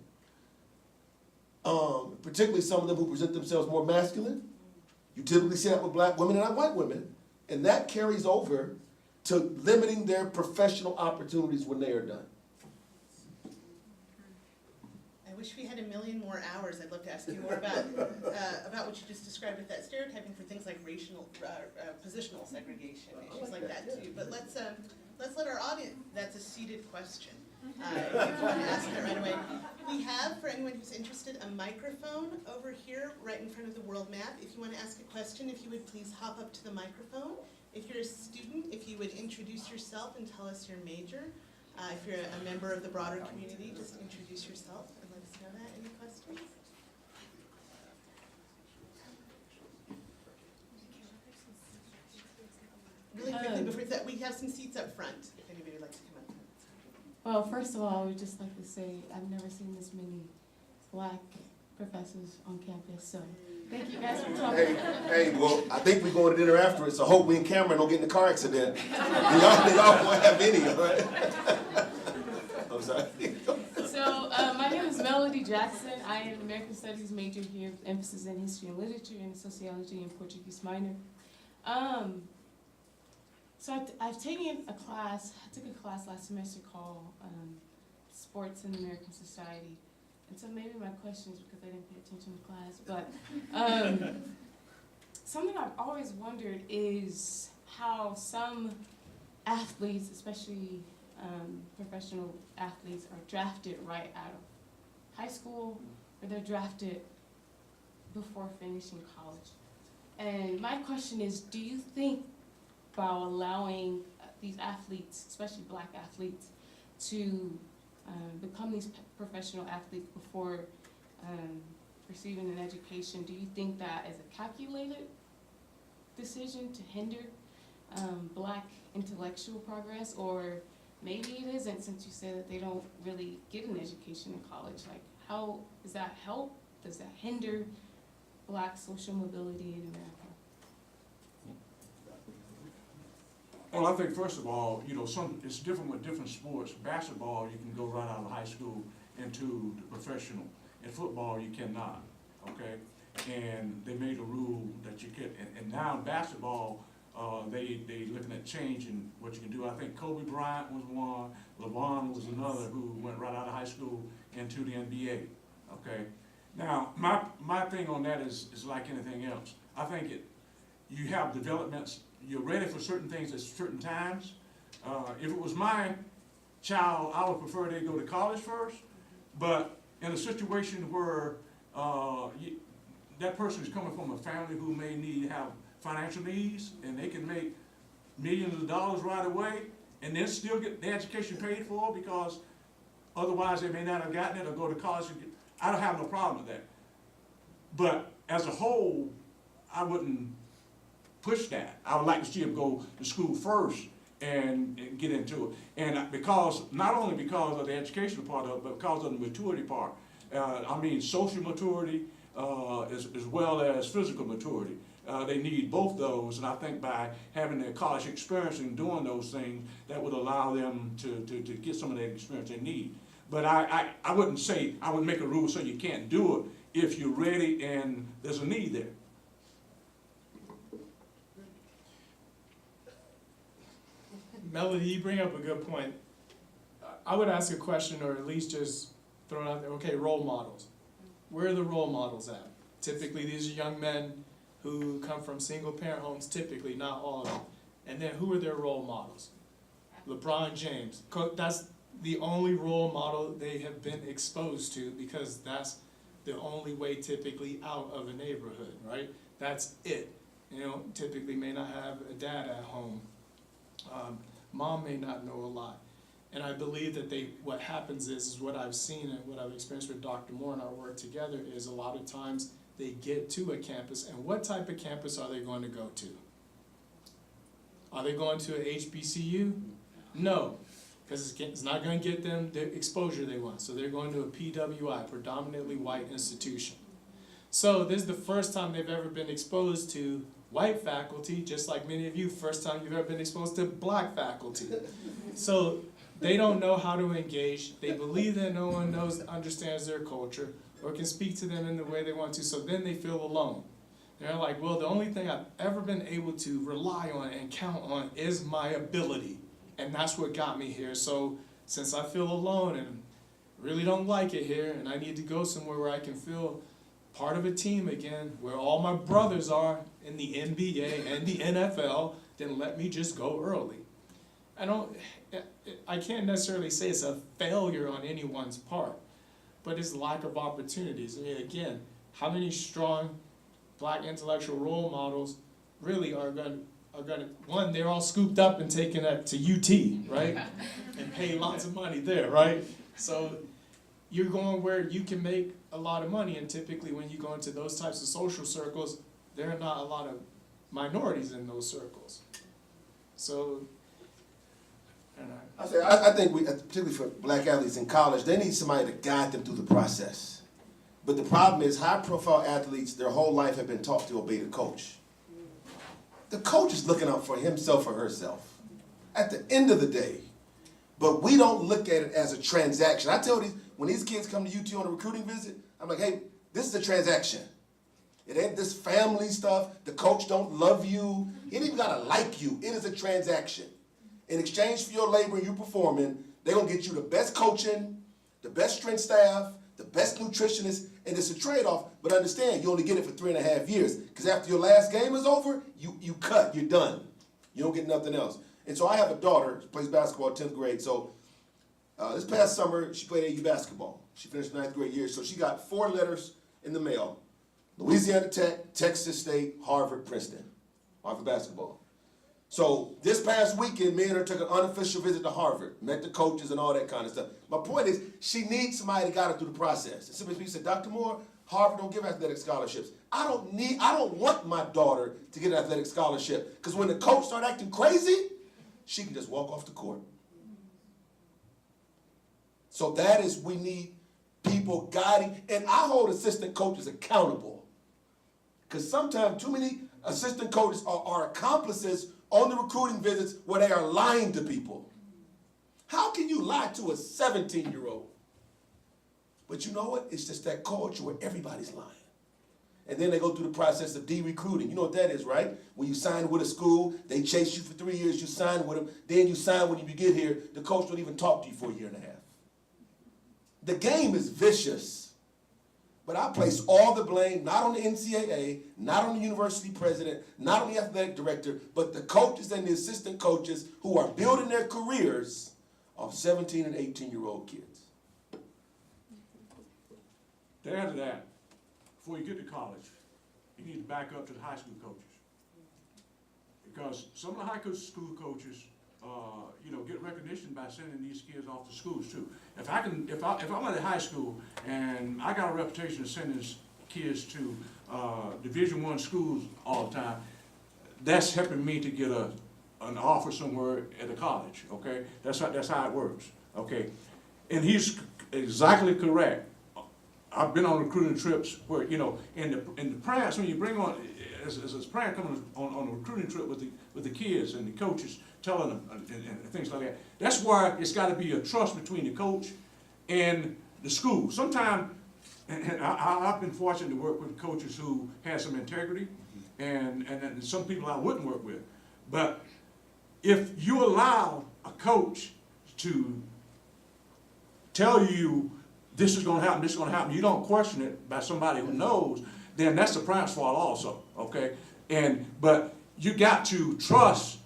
particularly some of them who present themselves more masculine, you typically see that with black women and not white women. And that carries over to limiting their professional opportunities when they are done. I wish we had a million more hours. I'd love to ask you more about what you just described with that stereotyping for things like racial, positional segregation, issues like that too. But let's let our audience, that's a seated question. If you want to ask that right away. We have, for anyone who's interested, a microphone over here right in front of the world map. If you want to ask a question, if you would please hop up to the microphone. If you're a student, if you would introduce yourself and tell us your major. If you're a member of the broader community, just introduce yourself and let us know that. Any questions? Really quickly before that, we have some seats up front, if anybody would like to come up. Well, first of all, I would just like to say I've never seen this many black professors on campus, so thank you guys for talking. Hey, well, I think we're going to dinner afterwards, so hope we and Cameron don't get in a car accident. Y'all won't have any, all right? I'm sorry. So, my name is Melody Jackson. I am an American Studies major here with emphasis in history and literature and sociology and Portuguese minor. So I've taken a class, I took a class last semester called Sports in American Society. And so maybe my question is because I didn't pay attention to class, but something I've always wondered is how some athletes, especially professional athletes, are drafted right out of high school, or they're drafted before finishing college. And my question is, do you think by allowing these athletes, especially black athletes, to become these professional athletes before receiving an education, do you think that is a calculated decision to hinder black intellectual progress, or maybe it isn't, since you said that they don't really get an education in college? Like, how does that help? Does that hinder black social mobility in America? Well, I think first of all, you know, it's different with different sports. Basketball, you can go right out of high school into the professional. In football, you cannot, okay? And they made a rule that you can, and now in basketball, They looking at changing what you can do. I think Kobe Bryant was one, LeBron was another who went right out of high school into the NBA, okay? Now, my thing on that is like anything else. I think you have developments, you're ready for certain things at certain times. If it was my child, I would prefer they go to college first, but in a situation where that person is coming from a family who may have financial needs, and they can make millions of dollars right away, and then still get the education paid for because otherwise they may not have gotten it or go to college. I don't have no problem with that. But as a whole, I wouldn't push that. I would like to see them go to school first and get into it. And because, not only because of the educational part of it, but because of the maturity part. I mean social maturity as well as physical maturity. They need both those, and I think by having their college experience and doing those things, that would allow them to get some of that experience they need. But I wouldn't say, I would make a rule so you can't do it if you're ready and there's a need there. Melody, you bring up a good point. I would ask a question, or at least just throw it out there. Okay, role models. Where are the role models at? Typically, these are young men who come from single-parent homes, typically, not all of them. And then who are their role models? LeBron James. That's the only role model they have been exposed to, because that's the only way typically out of a neighborhood, right? That's it. You know, typically may not have a dad at home. Mom may not know a lot. And I believe that what happens is what I've seen and what I've experienced with Dr. Moore and our work together is a lot of times they get to a campus, and what type of campus are they going to go to? Are they going to an HBCU? No, because it's not going to get them the exposure they want. So they're going to a PWI, predominantly white institution. So this is the first time they've ever been exposed to white faculty, just like many of you, first time you've ever been exposed to black faculty. So they don't know how to engage. They believe that no one understands their culture or can speak to them in the way they want to, so then they feel alone. They're like, well, the only thing I've ever been able to rely on and count on is my ability, and that's what got me here. So since I feel alone and really don't like it here, and I need to go somewhere where I can feel part of a team again, where all my brothers are in the NBA and the NFL, then let me just go early. I can't necessarily say it's a failure on anyone's part, but it's lack of opportunities. I mean, again, how many strong black intellectual role models really are going to, one, they're all scooped up and taken to UT, right? And pay lots of money there, right? So you're going where you can make a lot of money, and typically when you go into those types of social circles, there are not a lot of minorities in those circles. So, I think particularly for black athletes in college, they need somebody to guide them through the process. But the problem is, high-profile athletes, their whole life have been taught to obey the coach. The coach is looking out for himself or herself at the end of the day. But we don't look at it as a transaction. I tell when these kids come to UT on a recruiting visit, I'm like, hey, this is a transaction. It ain't this family stuff. The coach don't love you. He ain't even gotta like you. It is a transaction. In exchange for your labor and you performing, they're gonna get you the best coaching, the best strength staff, the best nutritionist, and it's a trade-off. But understand, you only get it for 3.5 years, because after your last game is over, you cut, you're done. You don't get nothing else. And so I have a daughter who plays basketball 10th grade. So this past summer, she played AU basketball. She finished 9th grade year, so she got 4 letters in the mail. Louisiana Tech, Texas State, Harvard, Princeton. Harvard basketball. So this past weekend, me and her took an unofficial visit to Harvard, met the coaches and all that kind of stuff. My point is, she needs somebody to guide her through the process. And somebody said, Dr. Moore, Harvard don't give athletic scholarships. I don't want my daughter to get an athletic scholarship, because when the coach start acting crazy, she can just walk off the court. So that is, we need people guiding, and I hold assistant coaches accountable. Because sometimes too many assistant coaches are accomplices on the recruiting visits where they are lying to people. How can you lie to a 17-year-old? But you know what? It's just that culture where everybody's lying. and then they go through the process of de-recruiting. You know what that is, right? When you sign with a school, they chase you for 3 years, you sign with them, then you sign when you get here, the coach don't even talk to you for a year and a half. The game is vicious, but I place all the blame not on the NCAA, not on the university president, not on the athletic director, but the coaches and the assistant coaches who are building their careers off 17 and 18-year-old kids. To add to that, before you get to college, you need to back up to the high school coaches. Because some of the high school coaches, get recognition by sending these kids off to schools too. If I'm at a high school and I got a reputation of sending kids to Division I schools all the time, that's helping me to get an offer somewhere at a college. Okay, that's how it works. Okay, and he's exactly correct. I've been on recruiting trips where, in the parents, when you bring on, as a parent coming on a recruiting trip with the kids and the coaches telling them and things like that, that's why it's got to be a trust between the coach and the school. Sometimes, and I've been fortunate to work with coaches who had some integrity, and some people I wouldn't work with. But if you allow a coach to tell you this is going to happen, this is going to happen, you don't question it by somebody who knows, then that's the parent's fault also, okay? But you got to trust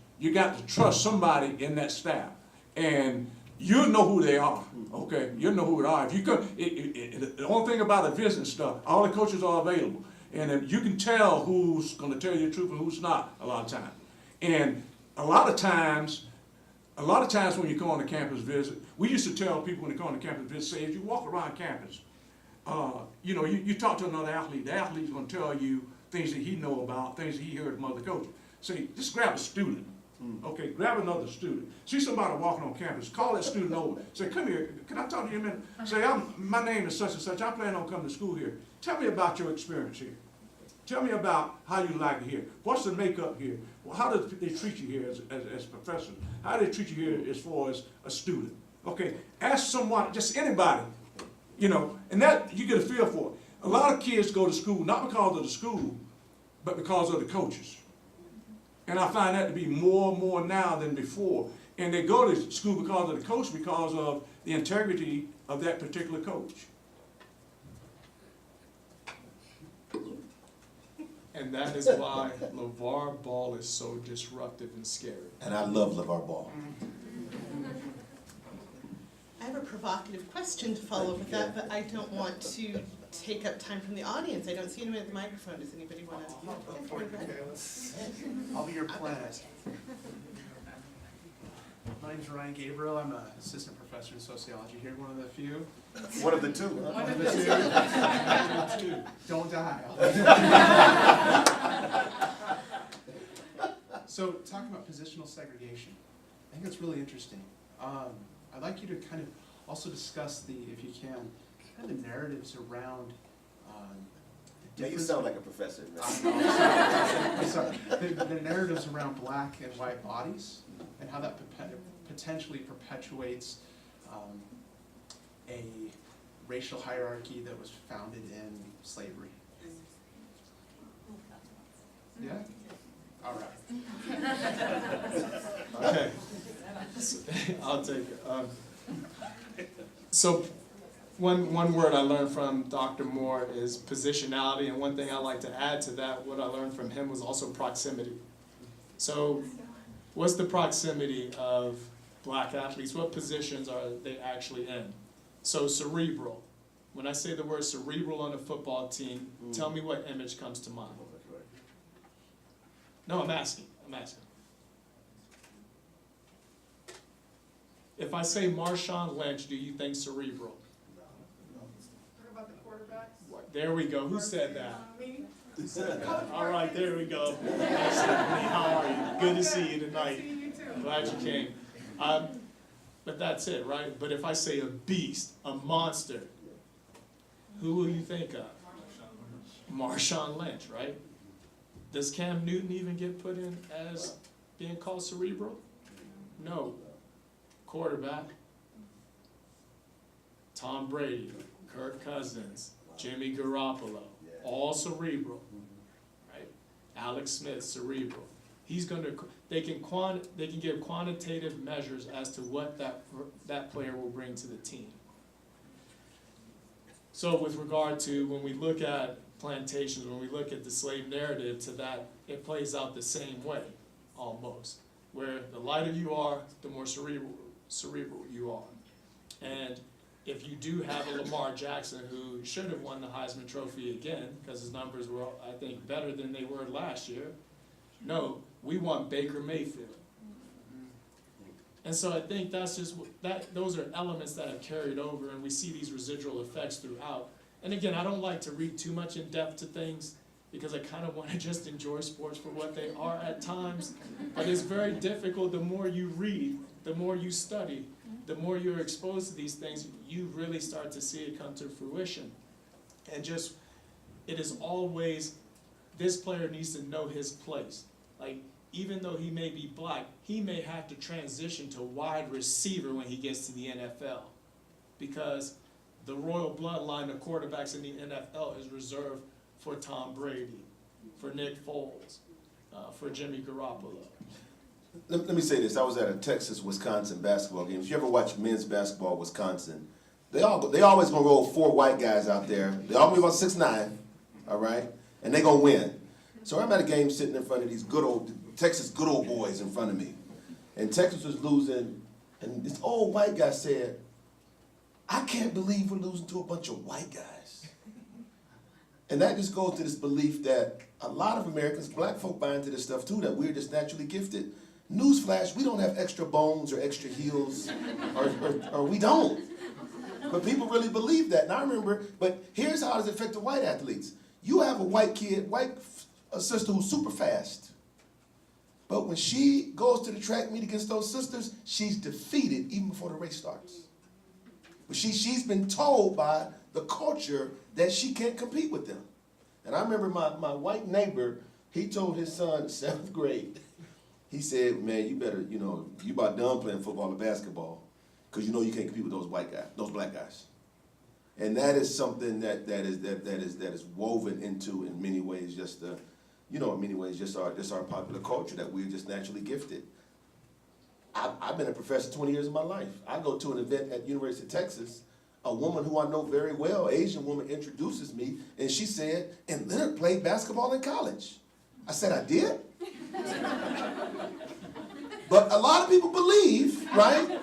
somebody in that staff, and you know who they are, okay? You know who they are. If you come, the only thing about the visit stuff, all the coaches are available, and you can tell who's going to tell you the truth and who's not a lot of times. And a lot of times when you come on a campus visit, we used to tell people when they come on the campus visit, say, as you walk around campus, you talk to another athlete, the athlete's going to tell you things that he know about, things that he heard from other coaches. Say, just grab a student, okay, grab another student. See somebody walking on campus, call that student over, say, come here, can I talk to you a minute? Say, my name is such and such, I plan on coming to school here. Tell me about your experience here. Tell me about how you like it here. What's the makeup here? Well, how do they treat you here as professors? How do they treat you here as far as a student? Okay, ask someone, just anybody, and that you get a feel for it. A lot of kids go to school, not because of the school, but because of the coaches. And I find that to be more and more now than before. And they go to school because of the coach, because of the integrity of that particular coach. And that is why LeVar Ball is so disruptive and scary. And I love LeVar Ball. I have a provocative question to follow up with that, but I don't want to take up time from the audience. I don't see anyone at the microphone. Does anybody want to? I'll be your planet. My name's Ryan Gabriel. I'm an assistant professor in sociology here, one of the few. One of the two. One of the two. Don't die. So, talking about positional segregation, I think that's really interesting. I'd like you to kind of also discuss if you can, kind of the narratives around Yeah, you sound like a professor. I'm sorry. The narratives around black and white bodies and how that potentially perpetuates a racial hierarchy that was founded in slavery. Yeah? All right. Okay, I'll take it. So one word I learned from Dr. Moore is positionality, and one thing I like to add to that, what I learned from him was also proximity. So what's the proximity of black athletes? What positions are they actually in? So cerebral. When I say the word cerebral on a football team, tell me what image comes to mind. No, I'm asking. If I say Marshawn Lynch, do you think cerebral? What about the quarterbacks? There we go. Who said that? Me? All right, there we go. How are you? Good to see you tonight. See you too. Glad you came. But that's it, right? But if I say a beast, a monster, who will you think of? Marshawn Lynch, right? Does Cam Newton even get put in as being called cerebral? No. Quarterback. Tom Brady, Kirk Cousins, Jimmy Garoppolo. all cerebral, right? Alex Smith, cerebral. They can give quantitative measures as to what that player will bring to the team. So with regard to when we look at plantations, when we look at the slave narrative, to that, it plays out the same way, almost. Where the lighter you are, the more cerebral you are. And if you do have a Lamar Jackson who should have won the Heisman Trophy again, because his numbers were, I think, better than they were last year, no, we want Baker Mayfield. And so I think that's just, those are elements that have carried over, and we see these residual effects throughout. And again, I don't like to read too much in depth to things, because I kind of want to just enjoy sports for what they are at times. But it's very difficult. The more you read, the more you study, the more you're exposed to these things, you really start to see it come to fruition. And just, it is always, this player needs to know his place. Like, even though he may be black, he may have to transition to wide receiver when he gets to the NFL. Because the royal bloodline of quarterbacks in the NFL is reserved for Tom Brady, for Nick Foles, for Jimmy Garoppolo. Let me say this. I was at a Texas-Wisconsin basketball game. If you ever watch men's basketball, Wisconsin, they always gonna roll 4 white guys out there. They always about 6'9", all right? And they gonna win. So I'm at a game sitting in front of these Texas good old boys in front of me. And Texas was losing, and this old white guy said, "I can't believe we're losing to a bunch of white guys." And that just goes to this belief that a lot of Americans, black folk, buy into this stuff too, that we're just naturally gifted. Newsflash, we don't have extra bones or extra heels, or we don't. But people really believe that. And I remember, but here's how it affects the white athletes. You have a white sister who's super fast. But when she goes to the track meet against those sisters, she's defeated even before the race starts. But she's been told by the culture that she can't compete with them. And I remember my white neighbor, he told his son in 7th grade, he said, "Man, you better, you about done playing football or basketball, because you know you can't compete with those white guys, those black guys." And that is something that is woven into, in many ways, just our popular culture, that we're just naturally gifted. I've been a professor 20 years of my life. I go to an event at University of Texas, a woman who I know very well, Asian woman, introduces me, and she said, "And Leonard played basketball in college." I said, "I did?" But a lot of people believe, right,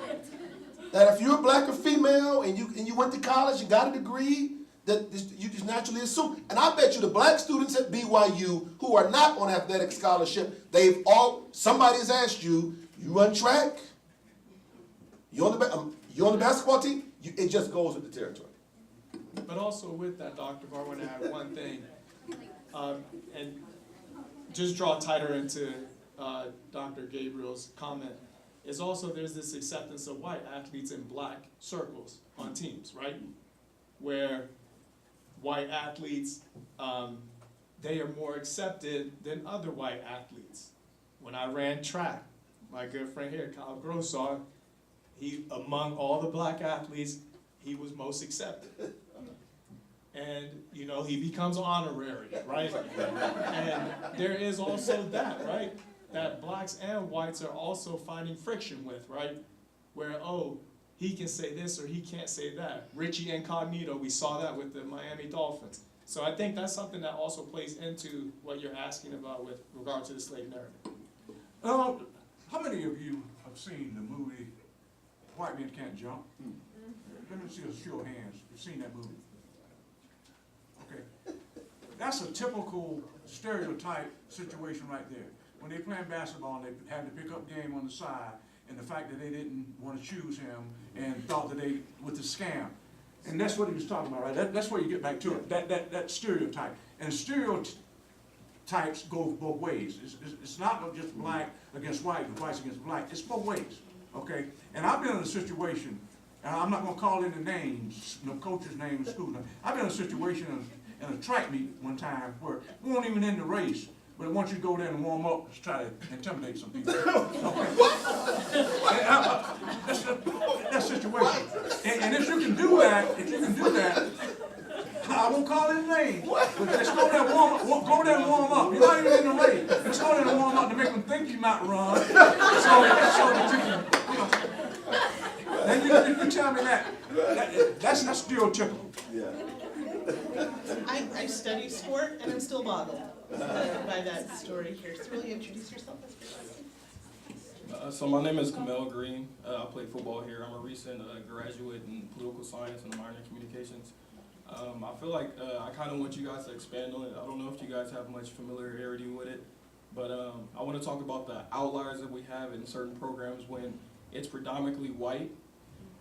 that if you're black or female and you went to college, you got a degree, that you just naturally assume. And I bet you the black students at BYU who are not on athletic scholarship, somebody has asked you, "You run track? You on the basketball team?" It just goes with the territory. But also with that, Dr. Barr, I want to add one thing, and just draw tighter into Dr. Gabriel's comment, is also there's this acceptance of white athletes in black circles on teams, right? Where white athletes, they are more accepted than other white athletes. When I ran track, my good friend here, Kyle Grossar, among all the black athletes, he was most accepted. And, he becomes honorary, right? And there is also that, right? That blacks and whites are also finding friction with, right? Where, he can say this or he can't say that. Richie Incognito, we saw that with the Miami Dolphins. So I think that's something that also plays into what you're asking about with regard to the slave narrative. How many of you have seen the movie White Men Can't Jump? Let me see a show of hands. You've seen that movie? Okay. That's a typical stereotype situation right there. When they playing basketball, they had the pickup game on the side, and the fact that they didn't want to choose him and thought that they, with the scam. And that's what he was talking about, right? That's where you get back to it, that stereotype. And stereotypes go both ways. It's not just black against white and whites against black. It's both ways, okay? And I've been in a situation, and I'm not going to call any names, no coach's name in school. I've been in a situation in a track meet one time where we weren't even in the race, but I want you to go there and warm up to try to intimidate some people. Okay? That's situation. And if you can do that, I won't call his name. But let's go there and warm up. Go there and warm up. You're not even in the race. Let's go there and warm up to make them think you might run. So that you can, then you tell me that's not stereotypical. Yeah. I study sport and I'm still boggled by that story here. So really introduce yourself as your question. So my name is Kamel Green. I play football here. I'm a recent graduate in political science and a minor in communications. I feel like I kind of want you guys to expand on it. I don't know if you guys have much familiarity with it, but I want to talk about the outliers that we have in certain programs when it's predominantly white.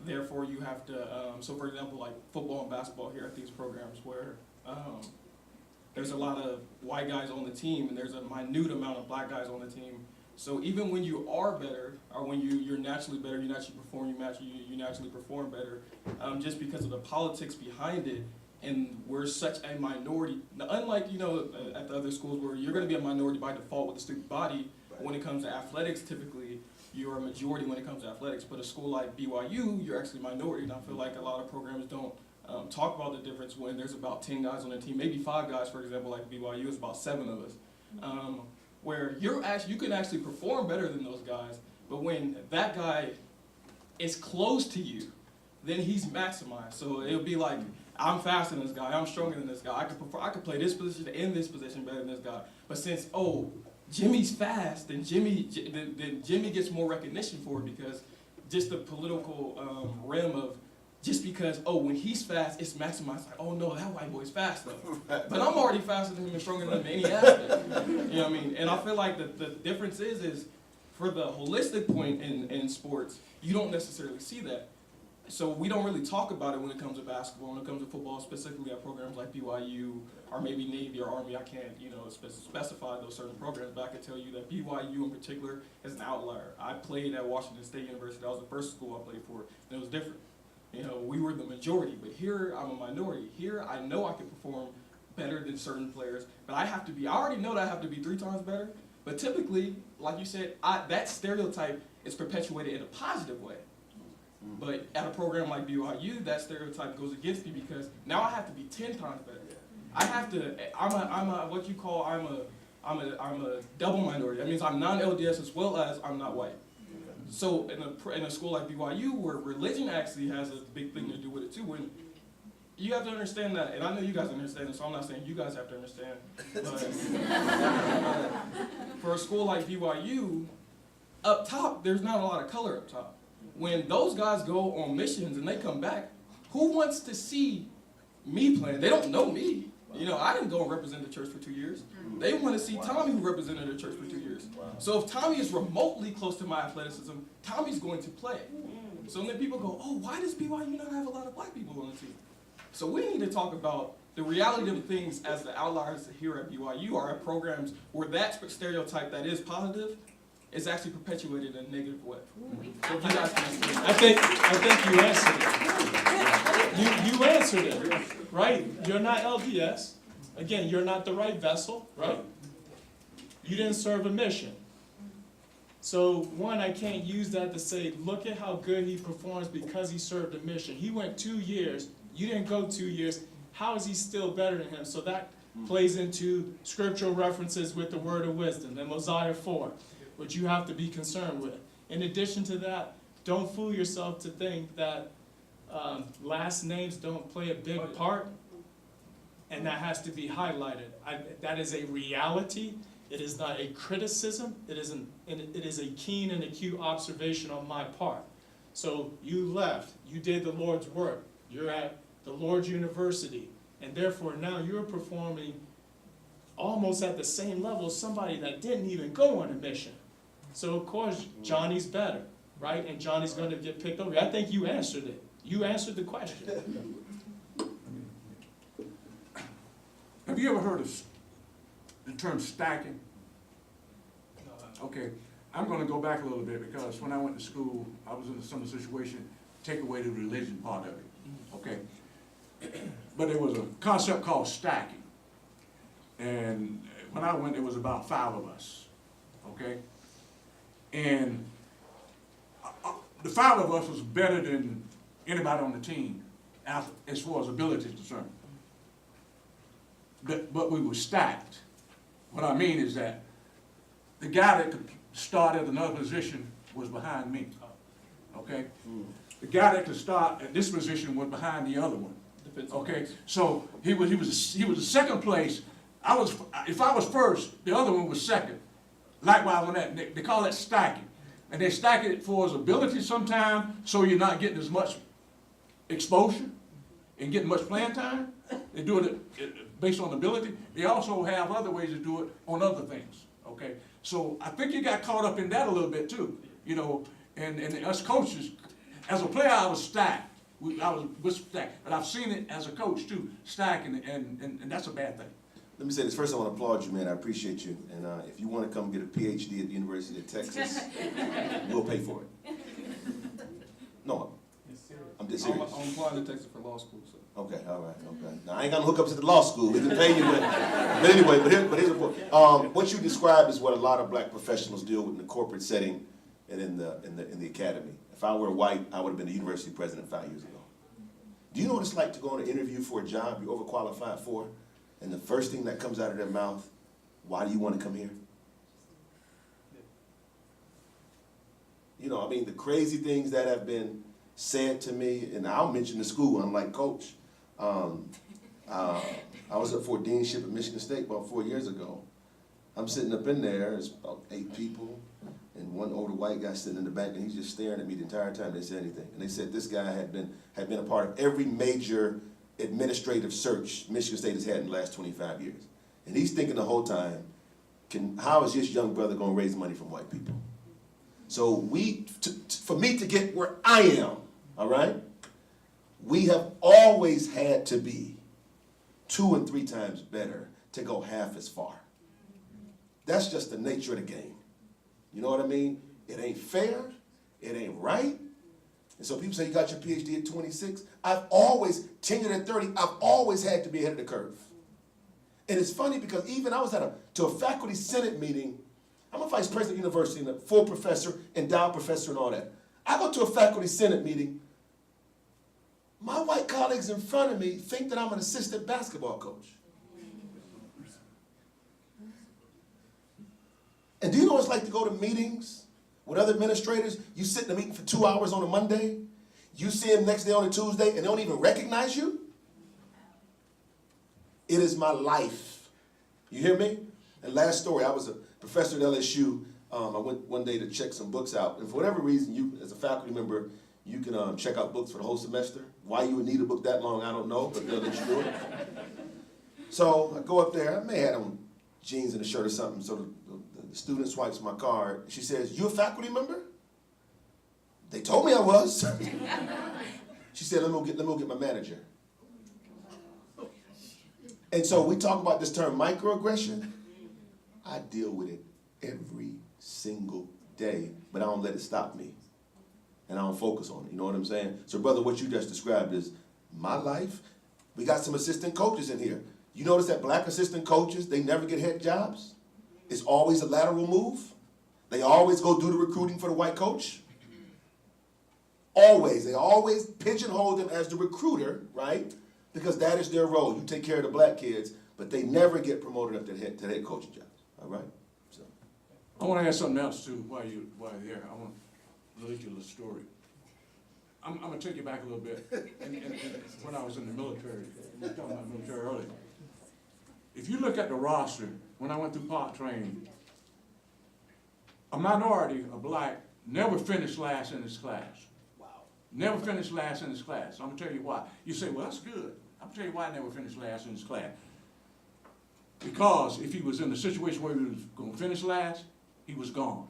Therefore, you have to, so for example, like football and basketball here at these programs where there's a lot of white guys on the team and there's a minute amount of black guys on the team. So even when you are better, or when you're naturally better, you naturally perform better, just because of the politics behind it, and we're such a minority. Now, unlike, you know, at the other schools where you're going to be a minority by default with the student body, when it comes to athletics, typically, you're a majority when it comes to athletics. But a school like BYU, you're actually a minority, and I feel like a lot of programs don't talk about the difference when there's about 10 guys on the team, maybe 5 guys, for example, like BYU, is about 7 of us. Where you can actually perform better than those guys, but when that guy is close to you, then he's maximized. So it'll be like, I'm faster than this guy, I'm stronger than this guy, I could play this position and this position better than this guy. But since, Jimmy's fast, then Jimmy gets more recognition for it, because just the political realm of, just because, when he's fast, it's maximized. Like, oh no, that white boy's fast though. But I'm already faster than him and stronger than him in any aspect. You know what I mean? And I feel like the difference is for the holistic point in sports, you don't necessarily see that. So we don't really talk about it when it comes to basketball, when it comes to football, specifically at programs like BYU or maybe Navy or Army. I can't, specify those certain programs, but I can tell you that BYU in particular is an outlier. I played at Washington State University. That was the first school I played for, and it was different. We were the majority, but here I'm a minority. Here I know I can perform better than certain players, but I already know that I have to be 3 times better, but typically, like you said, that stereotype is perpetuated in a positive way. But at a program like BYU, that stereotype goes against me, because now I have to be 10 times better. I have to, I'm a double minority. That means I'm non-LDS as well as I'm not white. So in a school like BYU, where religion actually has a big thing to do with it too, when you have to understand that, and I know you guys understand this, so I'm not saying you guys have to understand, but for a school like BYU, up top, there's not a lot of color up top. When those guys go on missions and they come back, who wants to see me playing? They don't know me. I didn't go and represent the church for 2 years. They want to see Tommy, who represented the church for 2 years. So if Tommy is remotely close to my athleticism, Tommy's going to play. So then people go, why does BYU not have a lot of black people on the team? So we need to talk about the reality of things as the outliers here at BYU are at programs where that stereotype that is positive is actually perpetuated in a negative way. So if you guys can explain that. I think you answered it. You answered it, right? You're not LDS. Again, you're not the right vessel, right? You didn't serve a mission. So one, I can't use that to say, look at how good he performs because he served a mission. He went 2 years. You didn't go 2 years. How is he still better than him? So that plays into scriptural references with the word of wisdom in Mosiah 4, which you have to be concerned with. In addition to that, don't fool yourself to think that last names don't play a big part, and that has to be highlighted. That is a reality. It is not a criticism. It is a keen and acute observation on my part. So you left. You did the Lord's work. You're at the Lord's University, and therefore now you're performing almost at the same level as somebody that didn't even go on a mission. So of course Johnny's better, right? And Johnny's going to get picked over. I think you answered it. You answered the question. Have you ever heard of the term stacking? Okay, I'm going to go back a little bit, because when I went to school, I was in a similar situation, take away the religion part of it, okay? But there was a concept called stacking. And when I went, there was about 5 of us, okay? And the 5 of us was better than anybody on the team as far as ability is concerned. but we were stacked. What I mean is that the guy that could start at another position was behind me, okay? The guy that could start at this position was behind the other one, okay? So he was the second place. If I was first, the other one was second. Likewise on that, they call that stacking. And they stack it for his ability sometimes, so you're not getting as much exposure and getting much playing time. They do it based on ability. They also have other ways to do it on other things, okay? So I think you got caught up in that a little bit too, you know, and us coaches, as a player I was stacked. I was stacked, but I've seen it as a coach too, stacking, and that's a bad thing. Let me say this. First, I want to applaud you, man. I appreciate you. And if you want to come get a PhD at the University of Texas, we'll pay for it. No, I'm dead serious. I'm applying to Texas for law school, so. Okay, all right, okay. Now, I ain't got no hookups at the law school. We can pay you, but anyway, here's the point. What you described is what a lot of black professionals deal with in the corporate setting and in the academy. If I were white, I would have been the university president 5 years ago. Do you know what it's like to go on an interview for a job you're overqualified for? And the first thing that comes out of their mouth, why do you want to come here? You know, I mean, the crazy things that have been said to me, and I'll mention the school, unlike Coach. I was up for a deanship at Michigan State about 4 years ago. I'm sitting up in there, it's about 8 people, and one older white guy sitting in the back, and he's just staring at me the entire time. They didn't say anything. And they said this guy had been a part of every major administrative search Michigan State has had in the last 25 years. And he's thinking the whole time, how is this young brother going to raise money from white people? So for me to get where I am, all right, we have always had to be 2 and 3 times better to go half as far. That's just the nature of the game. You know what I mean? It ain't fair. It ain't right. And so people say, you got your PhD at 26. I've always, tenured at 30, I've always had to be ahead of the curve. And it's funny because even I was to a faculty senate meeting. I'm a vice president of the university and a full professor, endowed professor and all that. I go to a faculty senate meeting. My white colleagues in front of me think that I'm an assistant basketball coach. And do you know what it's like to go to meetings with other administrators? You sit in a meeting for 2 hours on a Monday. You see them next day on a Tuesday, and they don't even recognize you? It is my life. You hear me? And last story, I was a professor at LSU. I went one day to check some books out. And for whatever reason, you, as a faculty member, you can check out books for the whole semester. Why you would need a book that long, I don't know, but they'll let you do it. So I go up there. I may have on jeans and a shirt or something. So the student swipes my card. She says, "You a faculty member?" They told me I was. She said, let me go get my manager. And so we talk about this term microaggression. I deal with it every single day, but I don't let it stop me. And I don't focus on it, you know what I'm saying? So brother, what you just described is my life. We got some assistant coaches in here. You notice that black assistant coaches, they never get head jobs? It's always a lateral move. They always go do the recruiting for the white coach. Always. They always pigeonhole them as the recruiter, right? Because that is their role. You take care of the black kids, but they never get promoted up to head coaching jobs, all right? So. I want to add something else too while you're there. I want to relate you a little story. I'm going to take you back a little bit. And when I was in the military, we were talking about the military earlier. If you look at the roster, when I went through pot training, a minority, a black, never finished last in his class. Wow. Never finished last in his class. I'm going to tell you why. You say, well, that's good. I'm going to tell you why I never finished last in his class. Because if he was in a situation where he was going to finish last, he was gone.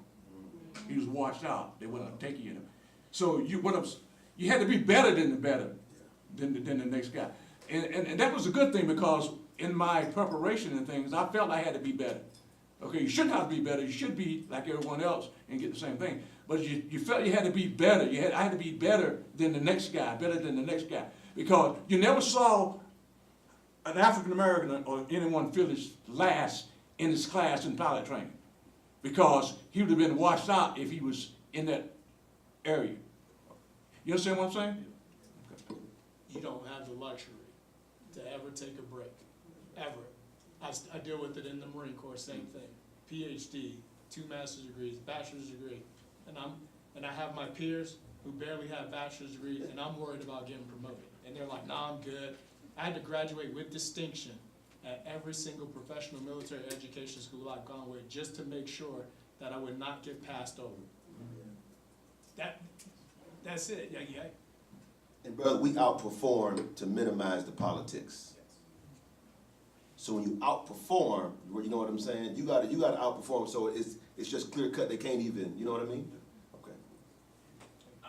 He was washed out. They wouldn't take you. So you had to be better than the next guy. And that was a good thing because in my preparation and things, I felt I had to be better. Okay, you shouldn't have to be better. You should be like everyone else and get the same thing. But you felt you had to be better. I had to be better than the next guy, because you never saw an African American or anyone finish last in his class in pilot training, because he would have been washed out if he was in that area. You understand what I'm saying? You don't have the luxury to ever take a break, ever. I deal with it in the Marine Corps, same thing. PhD, 2 master's degrees, bachelor's degree. And I have my peers who barely have bachelor's degrees, and I'm worried about getting promoted. And they're like, nah, I'm good. I had to graduate with distinction at every single professional military education school I've gone with just to make sure that I would not get passed over. That's it, yeah. And brother, we outperform to minimize the politics. So when you outperform, you know what I'm saying? You gotta outperform. So it's just clear cut. They can't even. You know what I mean? Okay.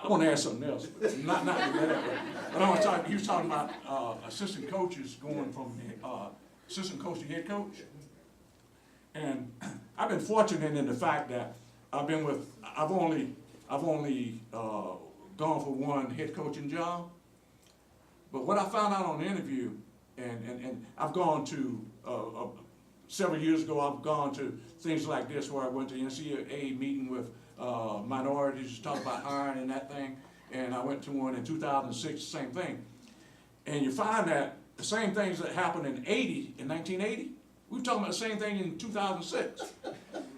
I want to ask something else, but not that. But I want to talk. You was talking about assistant coaches going from assistant coach to head coach, and I've been fortunate in the fact that I've only gone for one head coaching job. But what I found out on the interview, and I've gone to several years ago, I've gone to things like this where I went to NCAA meeting with minorities to talk about hiring and that thing, and I went to one in 2006, the same thing. And you find that the same things that happened in 1980, we were talking about the same thing in 2006.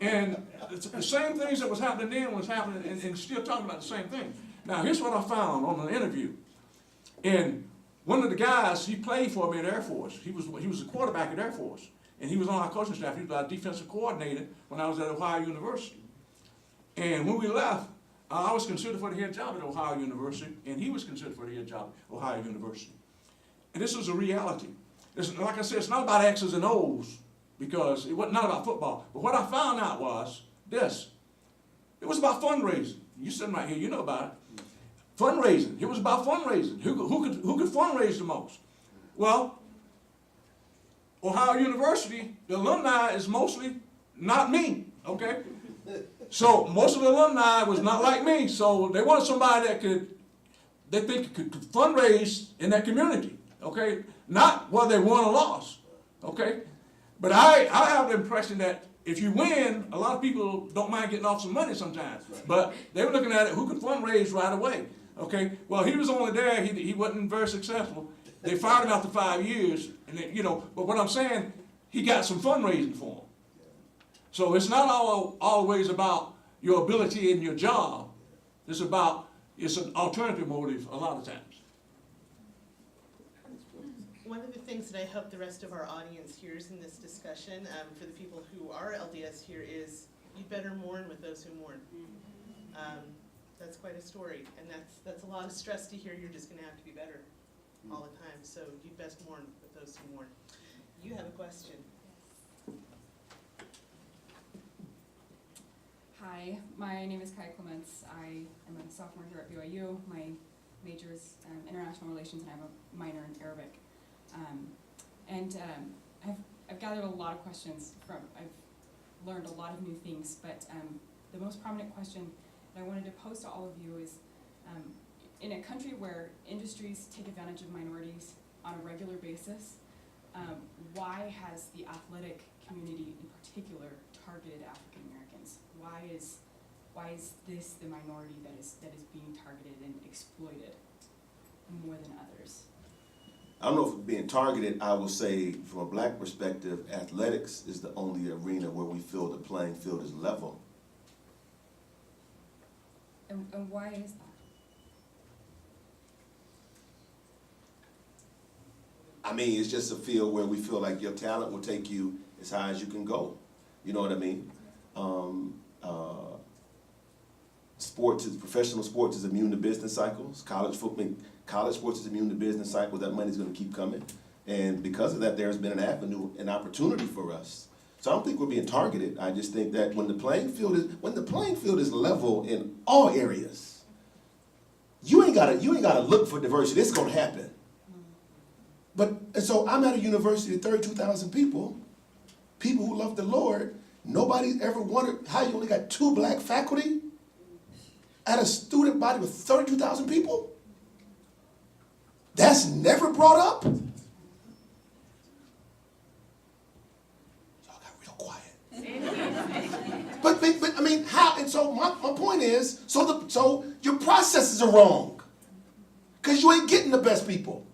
And the same things that was happening then was happening and still talking about the same thing. Now, here's what I found on an interview. And one of the guys, he played for me at Air Force. He was a quarterback at Air Force. And he was on our coaching staff. He was our defensive coordinator when I was at Ohio University. And when we left, I was considered for the head job at Ohio University, and he was considered for the head job at Ohio University. And this was a reality. Like I said, it's not about X's and O's, because it was not about football. But what I found out was this. It was about fundraising. You sitting right here, you know about it. Fundraising. It was about fundraising. Who could fundraise the most? Well, Ohio University, the alumni is mostly not me, okay? So most of the alumni was not like me, so they wanted somebody that could fundraise in that community, okay? Not whether they won or lost, okay? But I have the impression that if you win, a lot of people don't mind getting off some money sometimes. But they were looking at it, who could fundraise right away, okay? Well, he was only there, he wasn't very successful. They fired him after 5 years, and they, but what I'm saying, he got some fundraising for him. So it's not always about your ability in your job. It's an alternative motive a lot of times. One of the things that I hope the rest of our audience hears in this discussion, for the people who are LDS here, is you better mourn with those who mourn. That's quite a story, and that's a lot of stress to hear. You're just going to have to be better all the time. So you best mourn with those who mourn. You have a question. Hi, my name is Kai Clements. I am a sophomore here at BYU. My major is international relations, and I have a minor in Arabic. I've gathered a lot of questions I've learned a lot of new things, but the most prominent question that I wanted to pose to all of you is, in a country where industries take advantage of minorities on a regular basis, why has the athletic community in particular targeted African Americans? Why is this the minority that is being targeted and exploited more than others? I don't know if it's being targeted. I will say, from a black perspective, athletics is the only arena where we feel the playing field is level. And why is that? I mean, it's just a field where we feel like your talent will take you as high as you can go. You know what I mean? Professional sports is immune to business cycles. College sports is immune to business cycles. That money's going to keep coming. And because of that, there's been an opportunity for us. So I don't think we're being targeted. I just think that when the playing field is level in all areas, you ain't gotta look for diversity. It's gonna happen. And so I'm at a university of 32,000 people who love the Lord. Nobody's ever wondered how you only got 2 black faculty at a student body with 32,000 people. That's never brought up. But I mean, how? And so my point is, so your processes are wrong, because you ain't getting the best people.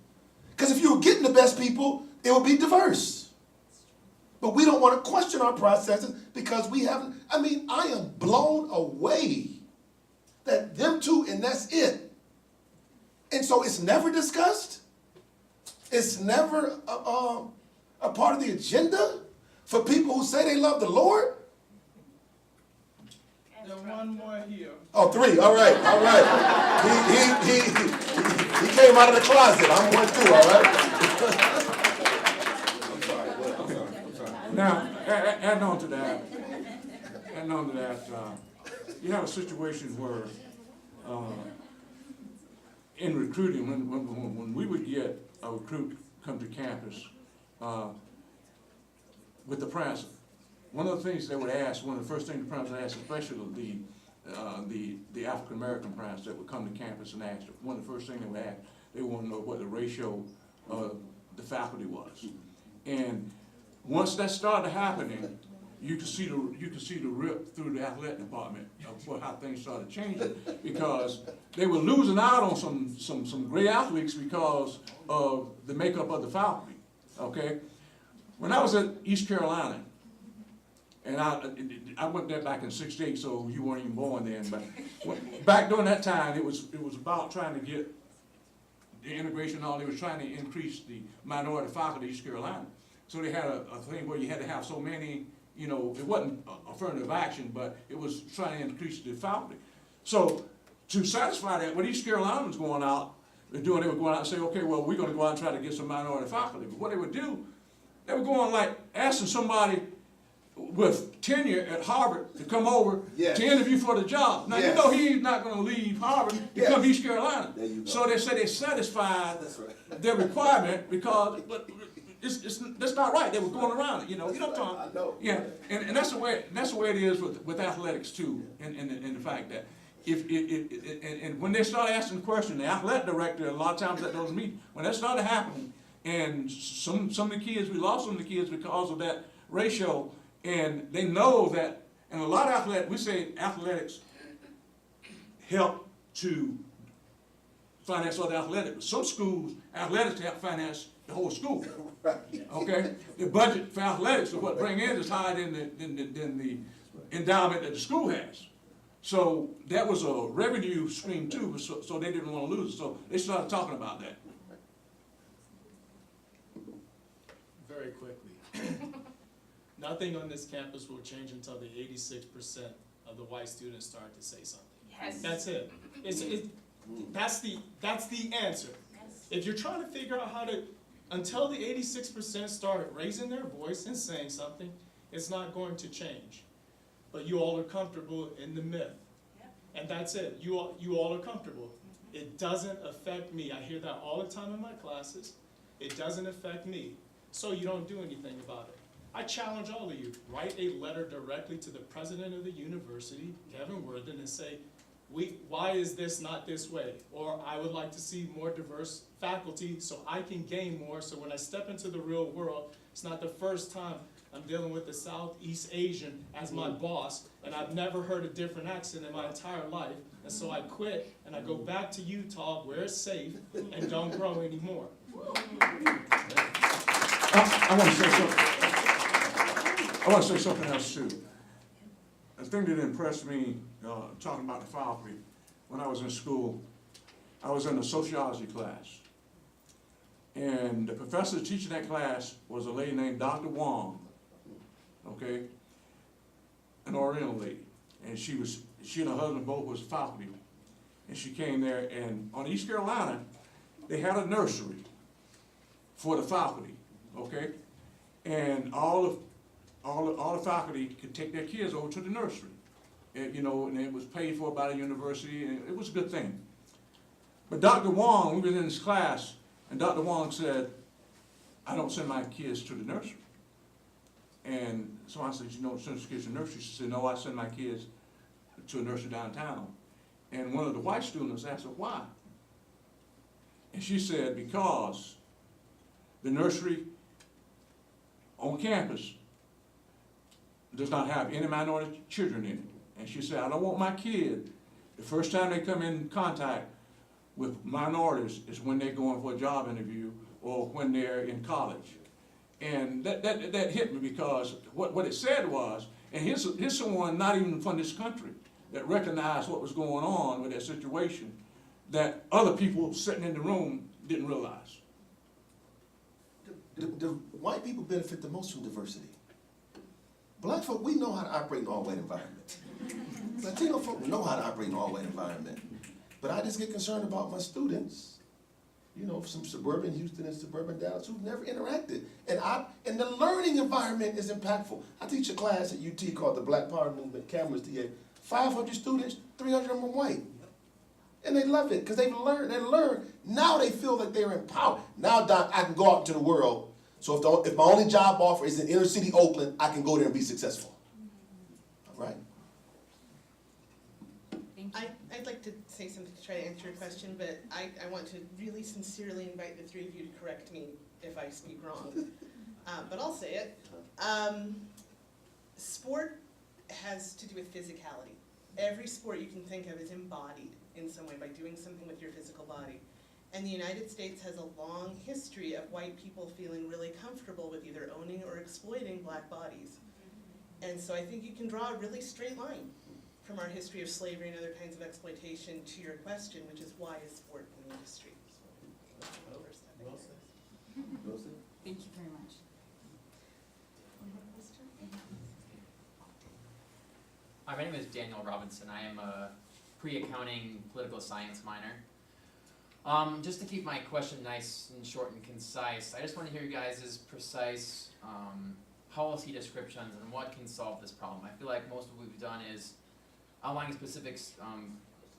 Because if you were getting the best people, it would be diverse. But we don't want to question our processes because we haven't, I mean, I am blown away that them two and that's it. And so it's never discussed. It's never a part of the agenda for people who say they love the Lord. There's one more here. Oh, three. All right. All right. He came out of the closet. I'm one too. All right. I'm sorry. Now, adding on to that, you have a situation where, in recruiting, when we would get a recruit come to campus, with the parents, one of the things they would ask, one of the first things the parents would ask, especially the African American parents that would come to campus and ask, one of the first things they would ask, they want to know what the ratio of the faculty was. And once that started happening, you could see the rip through the athletic department of how things started changing, because they were losing out on some great athletes because of the makeup of the faculty. Okay, when I was at East Carolina, and I went there back in '68, so you weren't even born then. But back during that time, it was about trying to get the integration and all. They was trying to increase the minority faculty at East Carolina. So they had a thing where you had to have so many. You know, it wasn't affirmative action, but it was trying to increase the faculty. So to satisfy that, what East Carolina was going out, they were going out and say, okay, well, we're going to go out and try to get some minority faculty. But what they would do, they were going like asking somebody with tenure at Harvard to come over to interview for the job. Now, you know he's not going to leave Harvard to come to East Carolina. So they said they satisfied their requirement because, but that's not right. They were going around it, you know. You know what I'm talking? Yeah, and that's the way it is with athletics too, and the fact that and when they start asking the question, the athletic director a lot of times at those meetings, when that started happening, and some of the kids, we lost some of the kids because of that ratio, and they know that, and a lot of athletics, we say athletics help to finance other athletics. Some schools, athletics help finance the whole school. Okay, the budget for athletics, what bring in is higher than the endowment that the school has. So that was a revenue stream too. So they didn't want to lose it. So they started talking about that. Very quickly. Nothing on this campus will change until the 86% of the white students start to say something. Yes. That's it. That's the answer. Yes. If you're trying to figure out how to, until the 86% start raising their voice and saying something, it's not going to change. But you all are comfortable in the myth. Yep. And that's it. You all are comfortable. It doesn't affect me. I hear that all the time in my classes. It doesn't affect me. So you don't do anything about it. I challenge all of you, write a letter directly to the president of the university, Kevin Worthen, and say, why is this not this way? Or I would like to see more diverse faculty so I can gain more, so when I step into the real world, it's not the first time I'm dealing with a Southeast Asian as my boss, and I've never heard a different accent in my entire life, and so I quit, and I go back to Utah where it's safe, and don't grow anymore. I want to say something. I want to say something else too. The thing that impressed me, talking about the faculty, when I was in school, I was in a sociology class. And the professor teaching that class was a lady named Dr. Wong, okay? An Oriental lady. And she and her husband both was faculty. And she came there, and on East Carolina, they had a nursery for the faculty, okay? And all the faculty could take their kids over to the nursery. And, you know, and it was paid for by the university, and it was a good thing. But Dr. Wong, we were in this class, and Dr. Wong said, I don't send my kids to the nursery. And so I said, you don't send your kids to the nursery? She said, no, I send my kids to a nursery downtown. And one of the white students asked her, why? And she said, because the nursery on campus does not have any minority children in it. And she said, I don't want my kid, the first time they come in contact with minorities is when they're going for a job interview or when they're in college. And that hit me because what it said was, and here's someone not even from this country that recognized what was going on with that situation that other people sitting in the room didn't realize. The white people benefit the most from diversity. Black folk, we know how to operate in an all-white environment. Latino folk know how to operate in an all-white environment. But I just get concerned about my students, you know, from suburban Houston and suburban Dallas who've never interacted. And the learning environment is impactful. I teach a class at UT called the Black Power Movement Cameras TA. 500 students, 300 of them are white. And they love it because they've learned. Now they feel like they're empowered. Now, Doc, I can go out into the world. So if my only job offer is in inner city Oakland, I can go there and be successful. All right? Thank you. I'd like to say something to try to answer your question, but I want to really sincerely invite the three of you to correct me if I speak wrong. But I'll say it. Sport has to do with physicality. Every sport you can think of is embodied in some way by doing something with your physical body. And the United States has a long history of white people feeling really comfortable with either owning or exploiting black bodies. And so I think you can draw a really straight line from our history of slavery and other kinds of exploitation to your question, which is why is sport an industry? Thank you very much. Hi, my name is Daniel Robinson. I am a pre-accounting political science minor. Just to keep my question nice and short and concise, I just want to hear you guys' precise policy descriptions on what can solve this problem. I feel like most of what we've done is outlining specifics,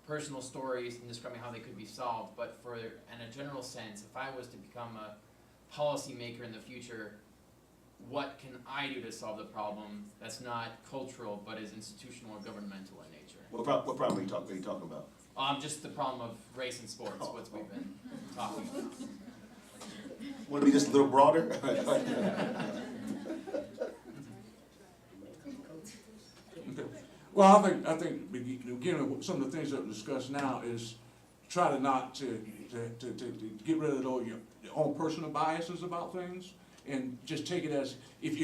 personal stories, and describing how they could be solved. But in a general sense, if I was to become a policymaker in the future, what can I do to solve the problem that's not cultural but is institutional or governmental in nature? What problem are you talking about? Just the problem of race and sports, what we've been talking about. Want to be just a little broader? Well, I think again, some of the things that we discussed now is try to not to get rid of your own personal biases about things, and just take it as if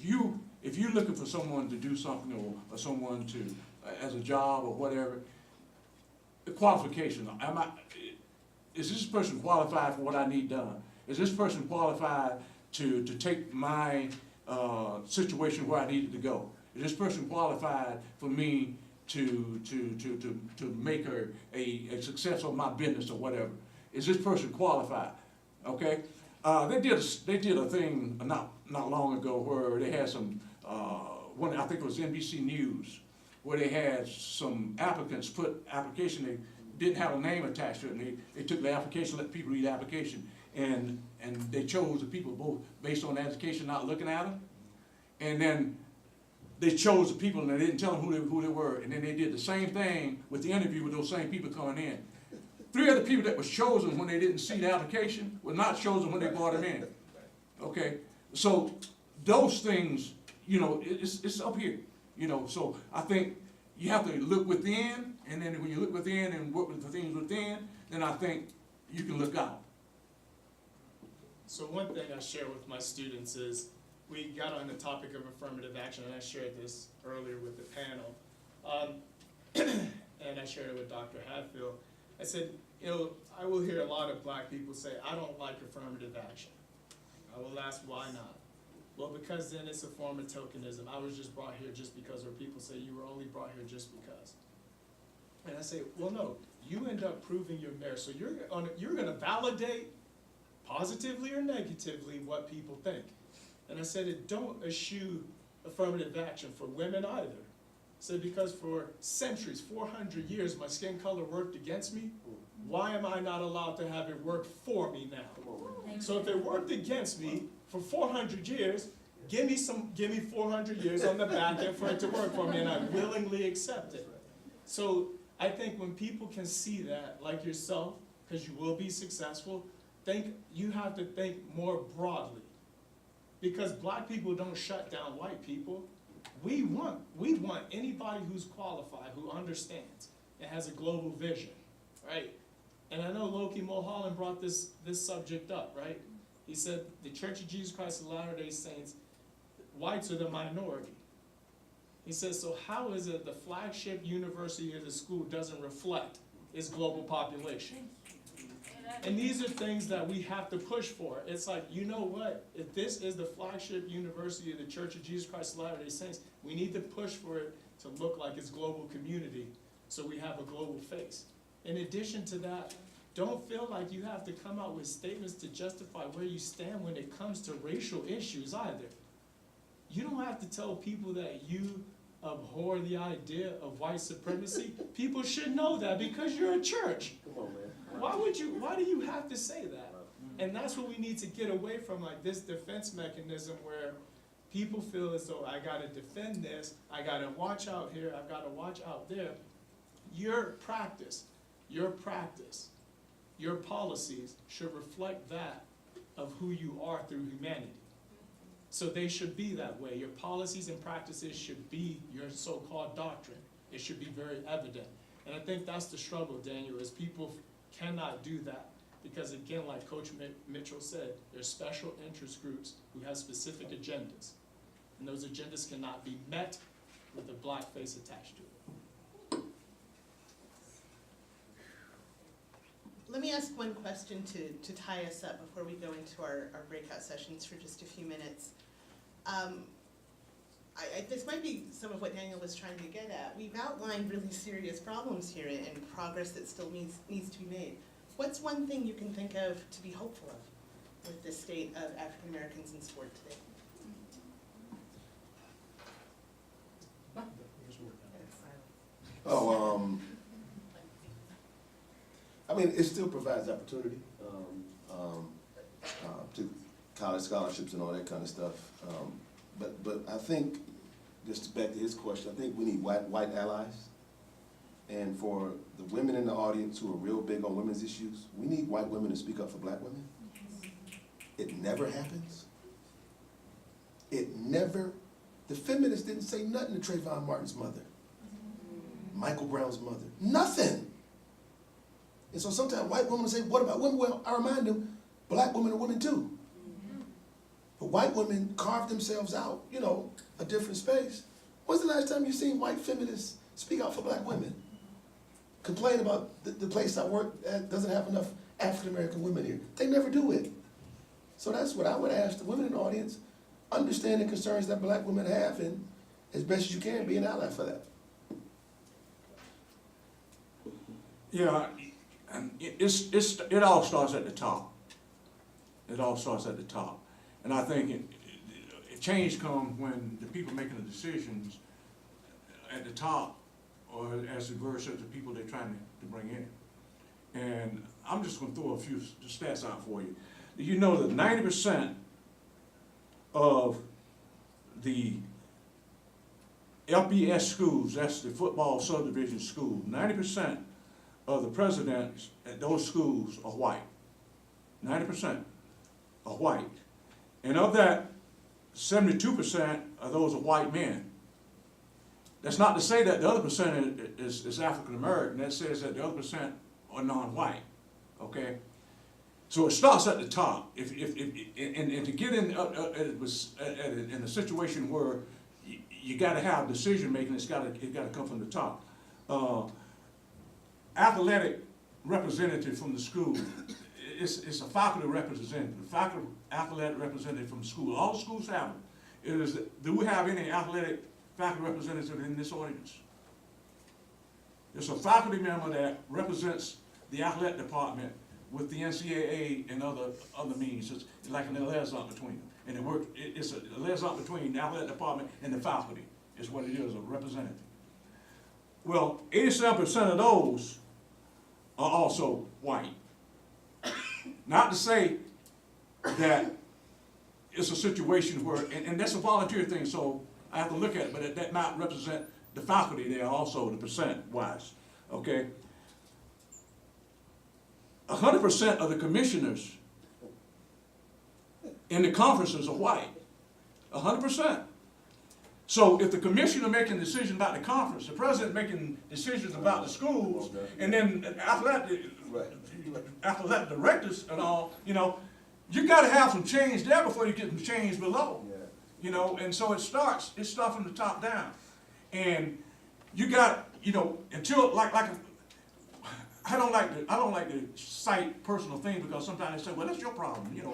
you're looking for someone to do something or someone to as a job or whatever, the qualification. Is this person qualified for what I need done? Is this person qualified to take my situation where I needed to go? Is this person qualified for me to make her a success of my business or whatever? Is this person qualified? Okay, they did a thing not long ago where they had some I think it was NBC News, where they had some applicants put application, they didn't have a name attached to it, and they took the application, let people read the application, and they chose the people both based on the application, not looking at them, and then they chose the people and they didn't tell them who they were, and then they did the same thing with the interview with those same people coming in. 3 other people that was chosen when they didn't see the application were not chosen when they brought them in. Okay, so those things, it's up here. So I think you have to look within, and then when you look within and work with the things within, then I think you can look out. So one thing I share with my students is, we got on the topic of affirmative action, and I shared this earlier with the panel, and I shared it with Dr. Hatfield. I said, I will hear a lot of black people say, I don't like affirmative action. I will ask, why not? Well, because then it's a form of tokenism. I was just brought here just because, or people say you were only brought here just because. And I say, well, no, you end up proving your merit. So you're gonna validate positively or negatively what people think. And I said, don't eschew affirmative action for women either. I said, because for centuries, 400 years, my skin color worked against me. Why am I not allowed to have it work for me now? So if it worked against me for 400 years, give me 400 years on the back end for it to work for me, and I willingly accept it. So I think when people can see that, like yourself, because you will be successful, you have to think more broadly. Because black people don't shut down white people. We want anybody who's qualified, who understands, and has a global vision, right? And I know Loki Mulholland brought this subject up, right? He said the Church of Jesus Christ of Latter-day Saints, whites are the minority. He says, so how is it the flagship university of the school doesn't reflect its global population? And these are things that we have to push for. It's like, you know what? If this is the flagship university of the Church of Jesus Christ of Latter-day Saints, we need to push for it to look like its global community so we have a global face. In addition to that, don't feel like you have to come out with statements to justify where you stand when it comes to racial issues either. You don't have to tell people that you abhor the idea of white supremacy. People should know that because you're a church. Come on, man. Why do you have to say that? And that's what we need to get away from, like this defense mechanism where people feel as though I gotta defend this, I gotta watch out here, I've gotta watch out there. Your practice, your policies should reflect that of who you are through humanity. So they should be that way. Your policies and practices should be your so-called doctrine. It should be very evident. And I think that's the struggle, Daniel, is people cannot do that. Because again, like Coach Mitchell said, there's special interest groups who have specific agendas. And those agendas cannot be met with a black face attached to it. Let me ask one question to tie us up before we go into our breakout sessions for just a few minutes. This might be some of what Daniel was trying to get at. We've outlined really serious problems here and progress that still needs to be made. What's one thing you can think of to be hopeful of with the state of African Americans in sport today? Oh, I mean, it still provides opportunity to college scholarships and all that kind of stuff. But I think, just back to his question, I think we need white allies. And for the women in the audience who are real big on women's issues, we need white women to speak up for black women. It never happens. It never, the feminists didn't say nothing to Trayvon Martin's mother, Michael Brown's mother, nothing. And so sometimes white women say, what about women? Well, I remind them, black women are women too. But white women carve themselves out, you know, a different space. When's the last time you seen white feminists speak out for black women? Complain about the place I work at doesn't have enough African-American women here. They never do it. So that's what I would ask the women in the audience. Understand the concerns that black women have, and as best as you can, be an ally for that. Yeah, and it all starts at the top. It all starts at the top. And I think change comes when the people making the decisions at the top or as diverse as the people they're trying to bring in. And I'm just going to throw a few stats out for you. You know that 90% of the LPS schools, that's the football subdivision school, 90% of the presidents at those schools are white. 90% are white. And of that, 72% of those are white men. That's not to say that the other percent is African American. That says that the other percent are non-white. Okay, so it starts at the top. And to get in in a situation where you got to have decision making, it got to come from the top. Athletic representative from the school. It's a faculty representative. Faculty athletic representative from the school. All schools have it. Do we have any athletic faculty representative in this audience? There's a faculty member that represents the athletic department with the NCAA and other means. It's like a liaison between them. And it's a liaison between the athletic department and the faculty is what it is, a representative. Well, 87% of those are also white. Not to say that it's a situation where, and that's a volunteer thing, so I have to look at it, but that might represent the faculty there also, the percent-wise, okay? 100% of the commissioners in the conferences are white, 100%. So if the commissioner making decisions about the conference, the president making decisions about the schools, and then athletic directors and all, you know, you gotta have some change there before you get some change below. You know, and so it's starts from the top down. And you got, you know, until I don't like to cite personal things because sometimes they say, well, that's your problem, you know,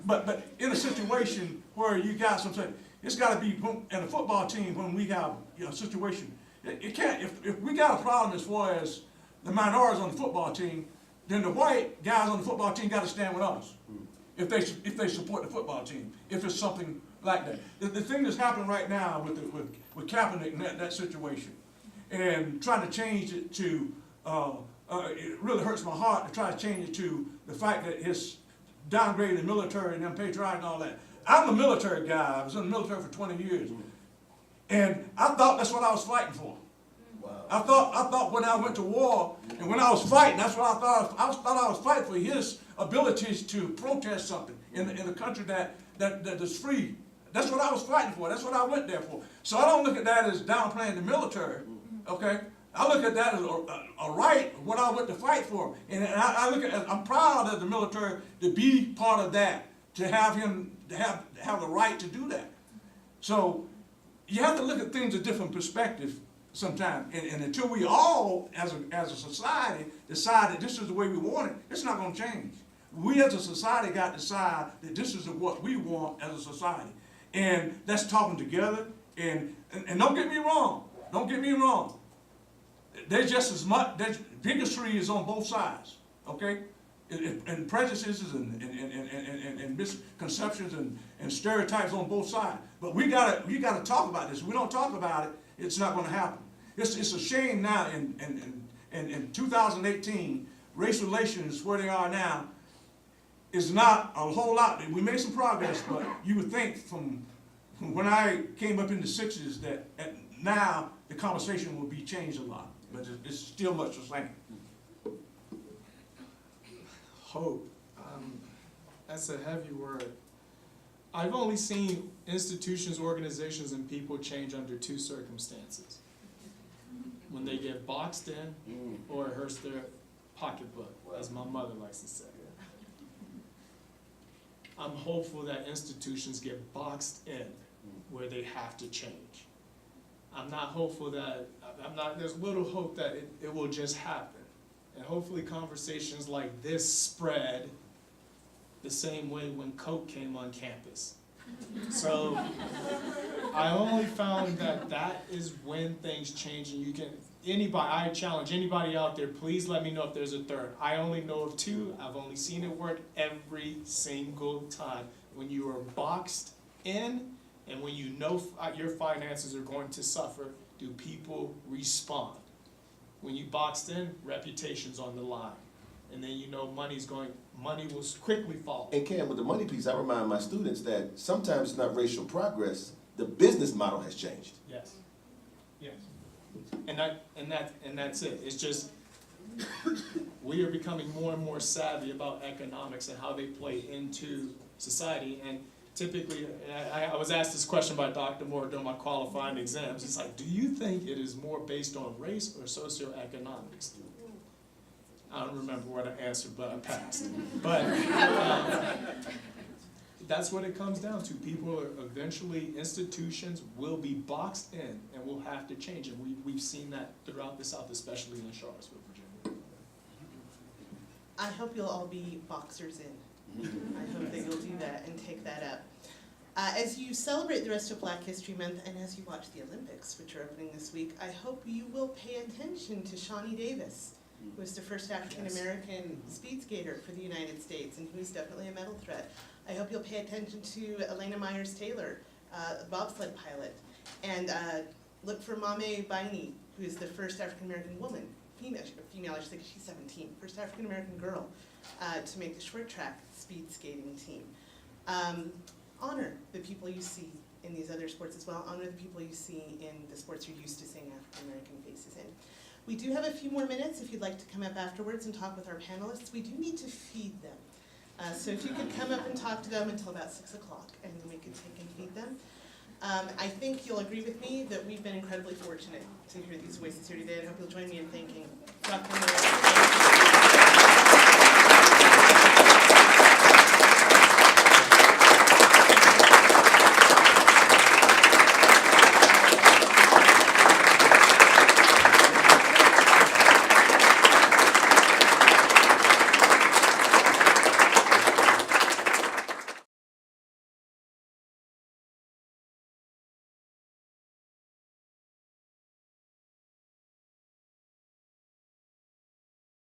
but in a situation where you got something, it's gotta be, in a football team, when we have, you know, a situation, it can't, if we got a problem as far as the minorities on the football team, then the white guys on the football team gotta stand with us. If they support the football team, if it's something like that. The thing that's happening right now with Kaepernick and that situation, and trying to change it to, it really hurts my heart to try to change it to the fact that it's downgrading the military and them patriotic and all that. I'm a military guy. I was in the military for 20 years. And I thought that's what I was fighting for. Wow. I thought when I went to war and when I was fighting, that's what I thought. I thought I was fighting for his abilities to protest something in a country that's free. That's what I was fighting for. That's what I went there for. So I don't look at that as downplaying the military. Okay, I look at that as a right, what I went to fight for, and I look at. I'm proud of the military to be part of that, to have him to have the right to do that. So you have to look at things a different perspective sometimes, and until we all, as a society, decide that this is the way we want it, it's not going to change. We as a society got to decide that this is what we want as a society, and that's talking together. And don't get me wrong. Don't get me wrong. There's just as much. Bigotry is on both sides. Okay, and prejudices and misconceptions and stereotypes on both sides. But we gotta talk about this. If we don't talk about it, it's not going to happen. It's a shame now in 2018, race relations where they are now is not a whole lot. We made some progress, but you would think from when I came up in the 60s that now the conversation will be changed a lot, but it's still much the same. Hope. That's a heavy word. I've only seen institutions, organizations, and people change under two circumstances. When they get boxed in or it hurts their pocketbook, as my mother likes to say. I'm hopeful that institutions get boxed in where they have to change. I'm not hopeful that, there's little hope that it will just happen. And hopefully conversations like this spread the same way when Coke came on campus. So I only found that is when things change, and you can, I challenge anybody out there, please let me know if there's a third. I only know of two. I've only seen it work every single time. When you are boxed in and when you know your finances are going to suffer, do people respond? When you boxed in, reputation's on the line. And then you know money will quickly fall. And Cam, with the money piece, I remind my students that sometimes it's not racial progress, the business model has changed. Yes. Yes. And that's it. It's just we are becoming more and more savvy about economics and how they play into society. And typically, I was asked this question by Dr. Moore during my qualifying exams. It's like, do you think it is more based on race or socioeconomics? I don't remember what I answered, but I passed. But that's what it comes down to. People are eventually, institutions will be boxed in and will have to change. And we've seen that throughout the South, especially in Charlottesville, Virginia. I hope you'll all be boxers in. I hope that you'll do that and take that up. As you celebrate the rest of Black History Month and as you watch the Olympics, which are opening this week, I hope you will pay attention to Shawnee Davis, who was the first African-American speed skater for the United States and who's definitely a medal threat. I hope you'll pay attention to Elena Myers-Taylor, bobsled pilot, and look for Mame Baini, who is the first African-American woman, female, I should think she's 17, first African-American girl to make the short track speed skating team. Honor the people you see in these other sports as well. Honor the people you see in the sports you're used to seeing African-American faces in. We do have a few more minutes if you'd like to come up afterwards and talk with our panelists. We do need to feed them. So if you could come up and talk to them until about 6 o'clock, and then we could take and feed them. I think you'll agree with me that we've been incredibly fortunate to hear these voices here today, and I hope you'll join me in thanking Dr. Moore.